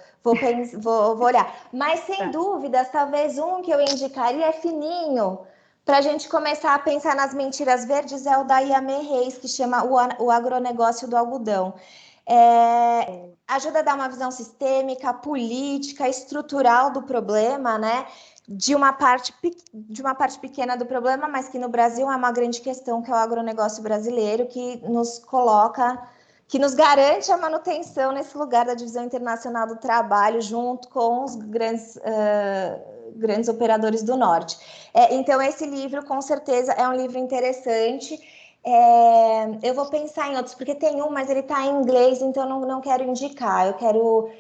olhar. Mas sem dúvidas, talvez um que eu indicaria é fininho, para a gente começar a pensar nas mentiras verdes, é o da Yamê Reis, que chama O Agronegócio do Algodão. Ajuda a dar uma visão sistêmica, política, estrutural do problema, né? De uma parte pequena do problema, mas que no Brasil é uma grande questão, que é o agronegócio brasileiro, que nos coloca, que nos garante a manutenção nesse lugar da divisão internacional do trabalho, junto com os grandes operadores do norte. Então, esse livro, com certeza, é um livro interessante. Eu vou pensar em outros, porque tem um, mas ele está em inglês, então não quero indicar. Eu quero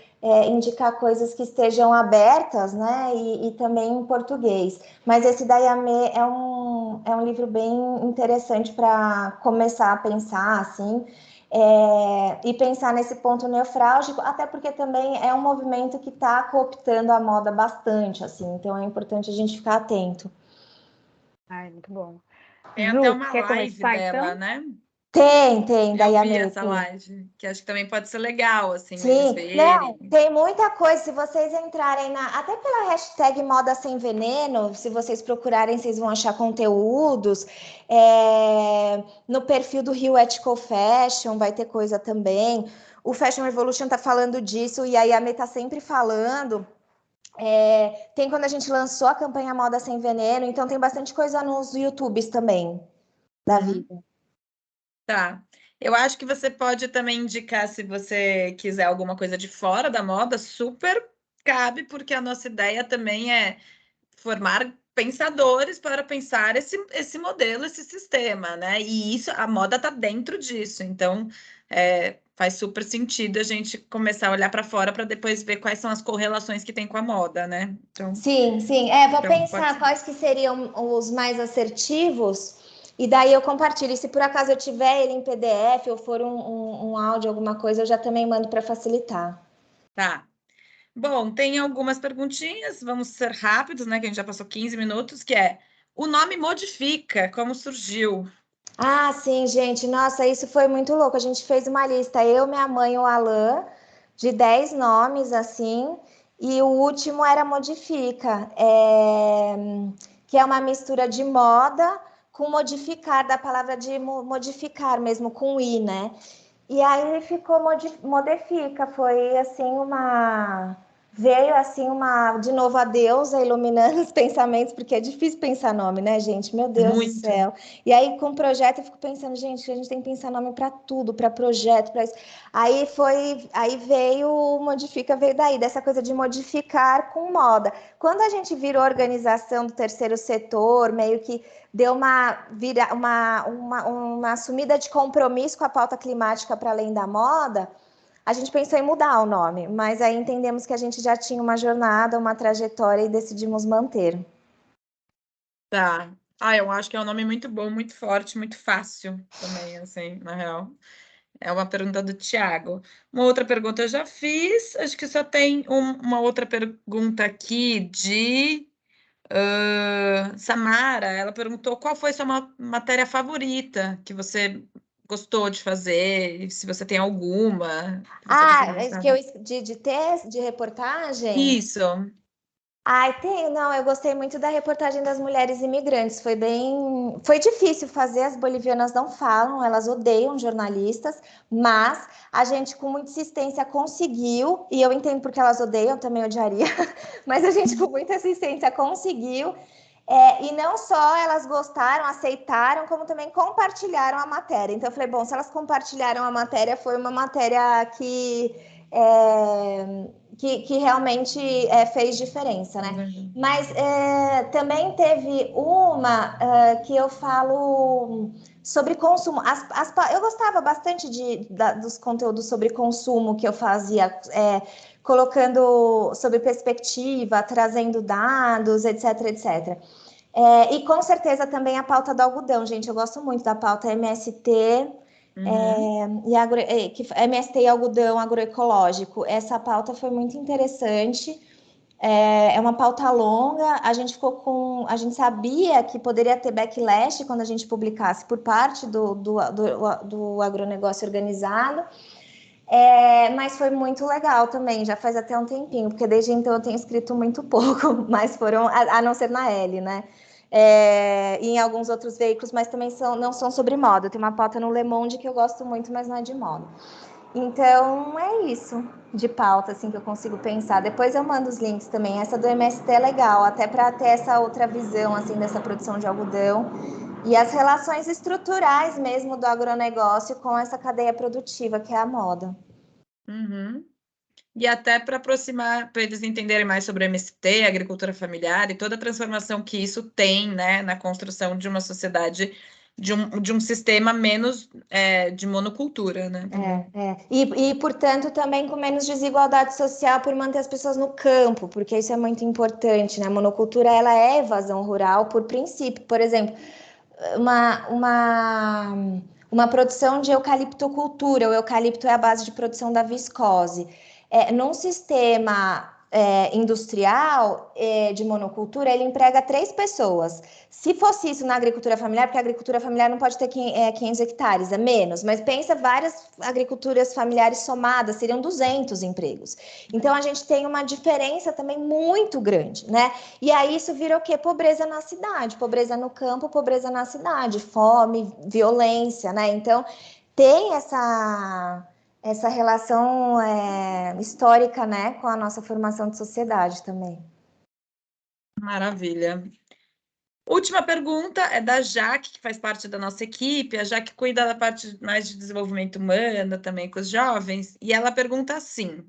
indicar coisas que estejam abertas, né? E também em português. Mas esse da Yamê é um livro bem interessante para começar a pensar, assim, e pensar nesse ponto neofrálgico, até porque também é um movimento que está cooptando a moda bastante, assim. Então é importante a gente ficar atento. Ai, muito bom. Tem Ju, até uma quer live começar, dela, então? né? Tem, da Eu vi Yamei. essa live, que acho que também pode ser legal, assim, eles Sim, não, verem. tem muita coisa. Se vocês entrarem até pela hashtag Moda Sem Veneno, se vocês procurarem, vocês vão achar conteúdos. No perfil do Rio Ethical Fashion vai ter coisa também. O Fashion Revolution tá falando disso e a Yami tá sempre falando. Tem quando a gente lançou a campanha Moda Sem Veneno, então tem bastante coisa nos YouTubes também da vida. Tá. Eu acho que você pode também indicar, se você quiser alguma coisa de fora da moda, super cabe, porque a nossa ideia também é formar pensadores para pensar esse modelo, esse sistema, né? E isso, a moda está dentro disso. Então, faz super sentido a gente começar a olhar para fora para depois ver quais são as correlações que tem com a moda, né? Então, Sim. Vou então pode pensar ser. quais que seriam os mais assertivos e daí eu compartilho. E se por acaso eu tiver ele em PDF ou for um áudio, alguma coisa, eu já também mando para facilitar. Tá. Bom, tem algumas perguntinhas, vamos ser rápidos, né? Que a gente já passou 15 minutos, que é o nome modifica, como surgiu? Ah, sim, gente. Nossa, isso foi muito louco. A gente fez uma lista, eu, minha mãe e o Alan, de 10 nomes, assim, e o último era Modifica, que é uma mistura de moda com modificar, da palavra de modificar mesmo, com I, né? E aí ficou Modifica, foi assim uma... Veio assim de novo a deusa iluminando os pensamentos, porque é difícil pensar nome, né, gente? Meu Deus do Muito. céu. E aí com o projeto eu fico pensando, gente, a gente tem que pensar nome para tudo, para projeto, para isso. Aí veio o Modifica, veio daí, dessa coisa de modificar com moda. Quando a gente virou organização do terceiro setor, meio que deu uma sumida de compromisso com a pauta climática para além da moda, a gente pensou em mudar o nome, mas aí entendemos que a gente já tinha uma jornada, uma trajetória e decidimos manter. Tá. Ah, eu acho que é um nome muito bom, muito forte, muito fácil também, assim, na real. É uma pergunta do Tiago. Uma outra pergunta eu já fiz, acho que só tem uma outra pergunta aqui de Samara. Ela perguntou qual foi sua matéria favorita que você gostou de fazer, e se você tem alguma que você tenha Que eu gostado. de texto, de reportagem. Isso. Não, eu gostei muito da reportagem das mulheres imigrantes. Foi difícil fazer, as bolivianas não falam, elas odeiam jornalistas, mas a gente com muita insistência conseguiu, e eu entendo porque elas odeiam, eu também odiaria, mas a gente com muita insistência conseguiu. E não só elas gostaram, aceitaram, como também compartilharam a matéria. Então eu falei, bom, se elas compartilharam a matéria, foi uma matéria que realmente fez diferença, né? Mas também teve uma que eu falo sobre consumo. Eu gostava bastante dos conteúdos sobre consumo que eu fazia, colocando sob perspectiva, trazendo dados, etc, etc. E com certeza também a pauta do algodão, gente. Eu gosto muito da pauta MST, MST e algodão agroecológico. Essa pauta foi muito interessante. É uma pauta longa. A gente sabia que poderia ter backlash quando a gente publicasse por parte do agronegócio organizado. Mas foi muito legal também, já faz até um tempinho, porque desde então eu tenho escrito muito pouco, mas foram, a não ser na L, né? E em alguns outros veículos, mas também não são sobre moda. Tem uma pauta no Le Monde que eu gosto muito, mas não é de moda. Então é isso de pauta assim que eu consigo pensar. Depois eu mando os links também. Essa do MST é legal, até para ter essa outra visão assim dessa produção de algodão e as relações estruturais mesmo do agronegócio com essa cadeia produtiva que é a moda. Uhum. E até para aproximar, para eles entenderem mais sobre o MST, agricultura familiar e toda a transformação que isso tem, né, na construção de uma sociedade, de um sistema menos de monocultura, né? Portanto, também com menos desigualdade social por manter as pessoas no campo, porque isso é muito importante, né? A monocultura, ela é evasão rural por princípio. Por exemplo, uma produção de eucaliptocultura. O eucalipto é a base de produção da viscose. Num sistema industrial de monocultura, ele emprega 3 pessoas. Se fosse isso na agricultura familiar, porque a agricultura familiar não pode ter 500 hectares, é menos, mas pensa várias agriculturas familiares somadas, seriam 200 empregos. Então, a gente tem uma diferença também muito grande, né? E aí isso vira o quê? Pobreza na cidade, pobreza no campo, pobreza na cidade, fome, violência, né? Então, tem essa relação histórica, né, com a nossa formação de sociedade também. Maravilha. Última pergunta é da Jaque, que faz parte da nossa equipe. A Jaque cuida da parte mais de desenvolvimento humano, também com os jovens, e ela pergunta assim: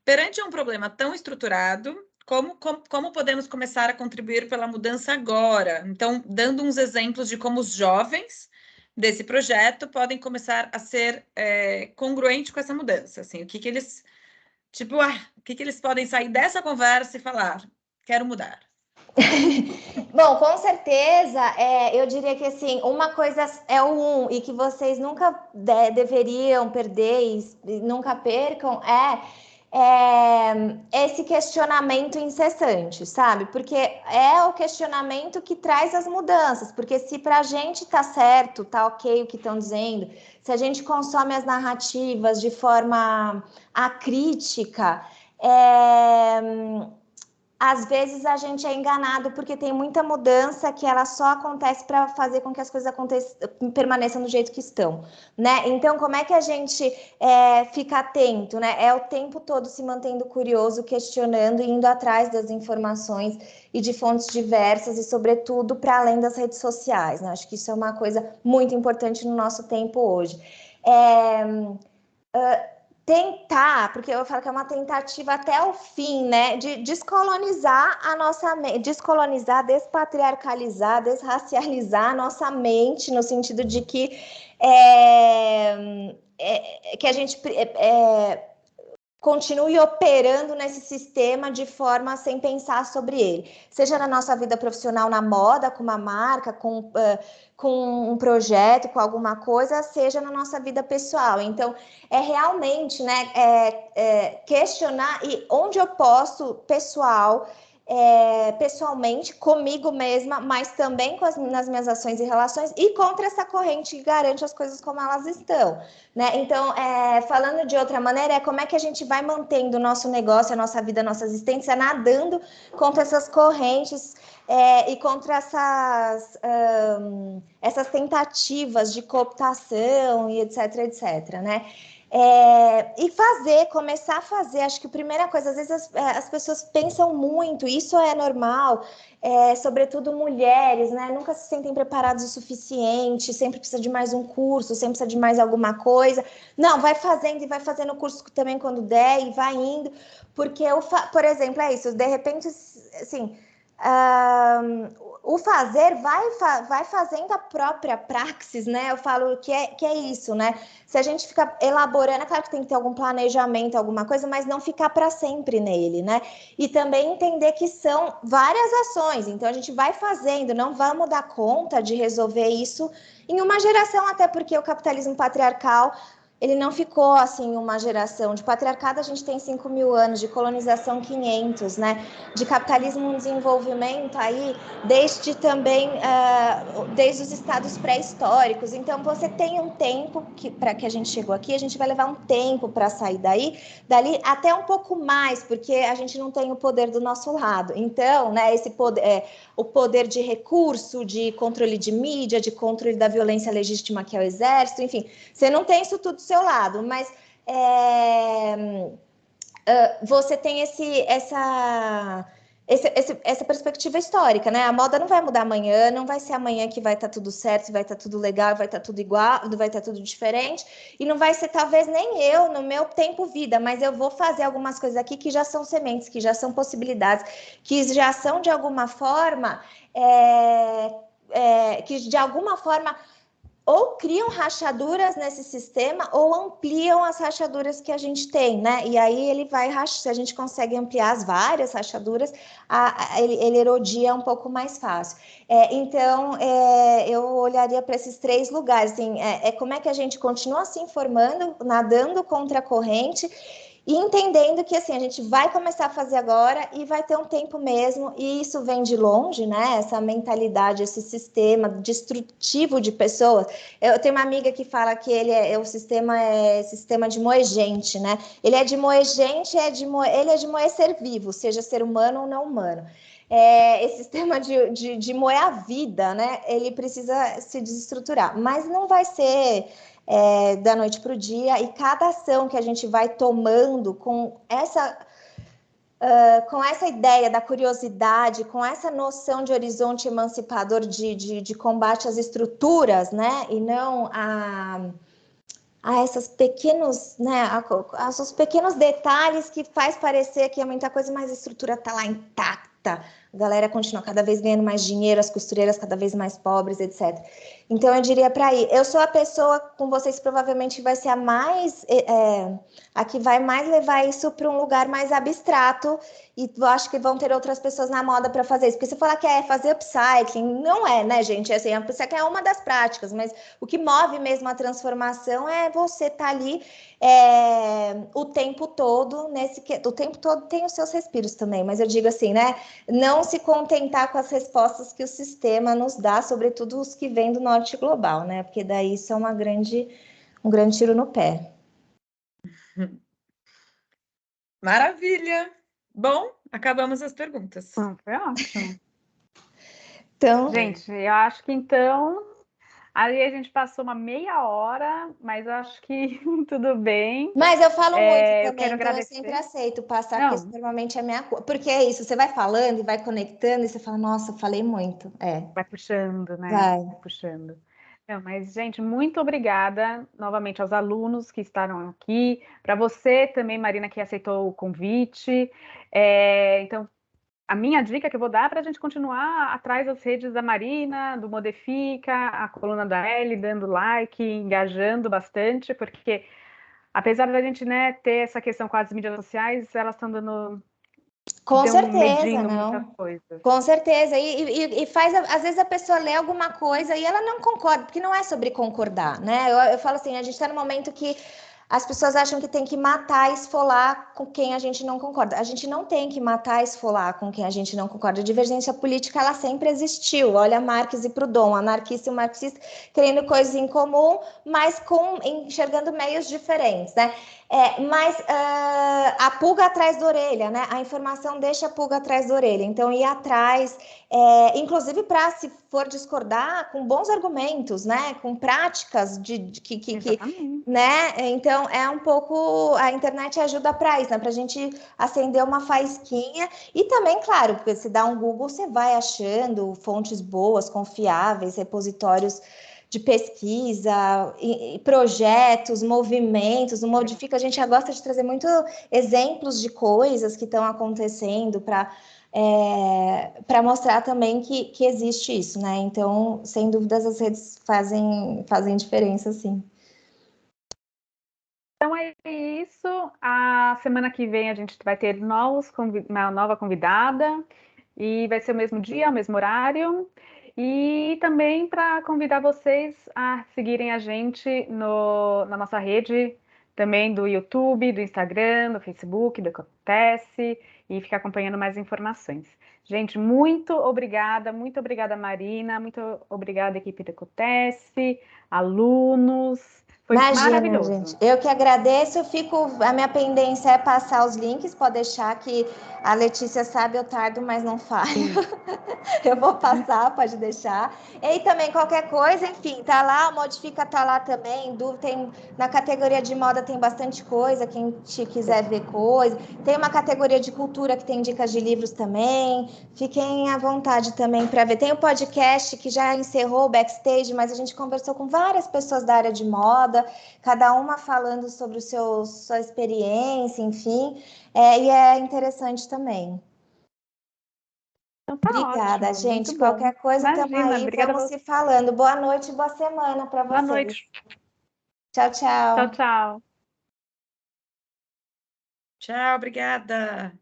perante um problema tão estruturado, como podemos começar a contribuir pela mudança agora? Então, dando uns exemplos de como os jovens desse projeto podem começar a ser congruentes com essa mudança. Assim, o que eles podem sair dessa conversa e falar, quero mudar? Bom, com certeza, eu diria que assim, uma coisa é o e que vocês nunca deveriam perder e nunca percam esse questionamento incessante, sabe? Porque é o questionamento que traz as mudanças, porque se para a gente tá certo, tá ok o que estão dizendo, se a gente consome as narrativas de forma acrítica, às vezes a gente é enganado porque tem muita mudança que ela só acontece para fazer com que as coisas permaneçam do jeito que estão, né? Então, como é que a gente fica atento, né? É o tempo todo se mantendo curioso, questionando e indo atrás das informações e de fontes diversas e, sobretudo, para além das redes sociais, né? Acho que isso é uma coisa muito importante no nosso tempo hoje. Tentar, porque eu falo que é uma tentativa até o fim, né, de descolonizar a nossa mente, descolonizar, despatriarcalizar, desracializar a nossa mente, no sentido de que que a gente continue operando nesse sistema de forma sem pensar sobre ele, seja na nossa vida profissional, na moda, com uma marca, com um projeto, com alguma coisa, seja na nossa vida pessoal. Então, realmente, né, questionar e onde eu posso, pessoalmente, comigo mesma, mas também nas minhas ações e relações, e contra essa corrente que garante as coisas como elas estão, né? Então, falando de outra maneira, como é que a gente vai mantendo o nosso negócio, a nossa vida, a nossa existência, nadando contra essas correntes e contra essas tentativas de cooptação e etc, né? E começar a fazer, acho que a primeira coisa, às vezes as pessoas pensam muito, isso é normal, sobretudo mulheres, né? Nunca se sentem preparadas o suficiente, sempre precisa de mais um curso, sempre precisa de mais alguma coisa. Não, vai fazendo e vai fazendo o curso também quando der e vai indo, porque, por exemplo, é isso, de repente, assim... o fazer vai fazendo a própria praxis, né? Eu falo que é isso, né? Se a gente fica elaborando, é claro que tem que ter algum planejamento, alguma coisa, mas não ficar para sempre nele, né? E também entender que são várias ações, então a gente vai fazendo, não vamos dar conta de resolver isso em uma geração, até porque o capitalismo patriarcal, ele não ficou assim uma geração. De patriarcado a gente tem 5.000 anos, de colonização 500, né? De capitalismo em desenvolvimento aí desde os estados pré-históricos. Então você tem um tempo para que a gente chegou aqui, a gente vai levar um tempo para sair dali até um pouco mais, porque a gente não tem o poder do nosso lado. Então, né, esse poder, o poder de recurso, de controle de mídia, de controle da violência legítima que é o exército, enfim, você não tem isso tudo do seu lado, mas você tem essa perspectiva histórica, né? A moda não vai mudar amanhã, não vai ser amanhã que vai estar tudo certo, vai estar tudo legal, vai estar tudo igual, vai estar tudo diferente, e não vai ser talvez nem eu no meu tempo vida, mas eu vou fazer algumas coisas aqui que já são sementes, que já são possibilidades, que já são de alguma forma ou criam rachaduras nesse sistema ou ampliam as rachaduras que a gente tem, né? E aí ele se a gente consegue ampliar as várias rachaduras, ele erodia um pouco mais fácil. Então, eu olharia para esses 3 lugares, assim, como é que a gente continua se informando, nadando contra a corrente E entendendo que, assim, a gente vai começar a fazer agora e vai ter um tempo mesmo, e isso vem de longe, né? Essa mentalidade, esse sistema destrutivo de pessoas. Eu tenho uma amiga que fala que o sistema é sistema de moer gente, né? Ele é de moer gente, ele é de moer ser vivo, seja ser humano ou não humano. Esse sistema de moer a vida, né? Ele precisa se desestruturar, mas não vai ser da noite para o dia, e cada ação que a gente vai tomando com essa ideia da curiosidade, com essa noção de horizonte emancipador de combate às estruturas, né, e não a esses pequenos, né, a esses pequenos detalhes que faz parecer que é muita coisa, mas a estrutura está lá intacta. A galera continua cada vez ganhando mais dinheiro, as costureiras cada vez mais pobres, etc. Então, eu diria para ir. Eu sou a pessoa com vocês provavelmente vai ser a que vai mais levar isso para um lugar mais abstrato, e eu acho que vão ter outras pessoas na moda para fazer isso. Porque se falar que é fazer upcycling, não é, né, gente? Assim, isso aqui é uma das práticas, mas o que move mesmo a transformação é você estar ali o tempo todo, o tempo todo tem os seus respiros também, mas eu digo assim, né? Não se contentar com as respostas que o sistema nos dá, sobretudo os que vêm do norte global, né? Porque daí isso é um grande tiro no pé. Maravilha! Bom, acabamos as perguntas. Foi ótimo. Então, gente, eu acho que então aí a gente passou uma meia hora, mas eu acho que tudo bem. Mas eu falo muito também, eu quero então agradecer. eu sempre aceito passar, porque isso normalmente é minha coisa. Porque é isso, você vai falando e vai conectando, e você fala, nossa, falei muito. Vai puxando, né? Vai puxando. Não, mas, gente, muito obrigada novamente aos alunos que estavam aqui, para você também, Marina, que aceitou o convite. Então, a minha dica que eu vou dar para a gente continuar atrás das redes da Marina, do Modifica, a coluna da Ellie, dando like, engajando bastante, porque apesar da gente, né, ter essa questão com as mídias sociais, elas estão dando com certeza, medindo não. muita coisa. Com certeza. E faz, às vezes a pessoa lê alguma coisa e ela não concorda, porque não é sobre concordar, né? Eu falo assim, a gente está no momento que as pessoas acham que tem que matar e esfolar com quem a gente não concorda. A gente não tem que matar e esfolar com quem a gente não concorda. A divergência política, ela sempre existiu. Olha Marx e Proudhon, anarquista e marxista, querendo coisas em comum, mas enxergando meios diferentes, né? Mas a pulga atrás da orelha, né? A informação deixa a pulga atrás da orelha. Então, ir atrás, inclusive para, se for discordar, com bons argumentos, né? Com práticas né? Então, é um pouco... A internet ajuda para isso, né? Para a gente acender uma faísquinha. E também, claro, porque se dá um Google, você vai achando fontes boas, confiáveis, repositórios de pesquisa, projetos, movimentos. No Modifica, a gente já gosta de trazer muito exemplos de coisas que estão acontecendo para mostrar também que existe isso, né? Então, sem dúvidas, as redes fazem diferença, sim. Então é isso. A semana que vem a gente vai ter uma nova convidada, e vai ser o mesmo dia, o mesmo horário. E também para convidar vocês a seguirem a gente na nossa rede, também do YouTube, do Instagram, do Facebook, do Acontece, e ficar acompanhando mais informações. Gente, muito obrigada, Marina, muito obrigada, equipe do Acontece, alunos. Foi maravilhoso. Gente. Eu que agradeço. A minha pendência é passar os links. Pode deixar que a Letícia sabe, eu tardo, mas não falho. Eu vou passar, pode deixar. E também qualquer coisa, enfim, tá lá, o Modifica tá lá também. Na categoria de moda tem bastante coisa, quem quiser ver coisa. Tem uma categoria de cultura que tem dicas de livros também. Fiquem à vontade também para ver. Tem o podcast que já encerrou o backstage, mas a gente conversou com várias pessoas da área de moda, cada uma falando sobre sua experiência, enfim. E é interessante também. Então tá Obrigada, ótimo, gente. Qualquer coisa, estamos aí, vamos se falando. Boa noite, boa semana para vocês. Boa noite. Tchau, tchau. Tchau, tchau. Tchau, obrigada.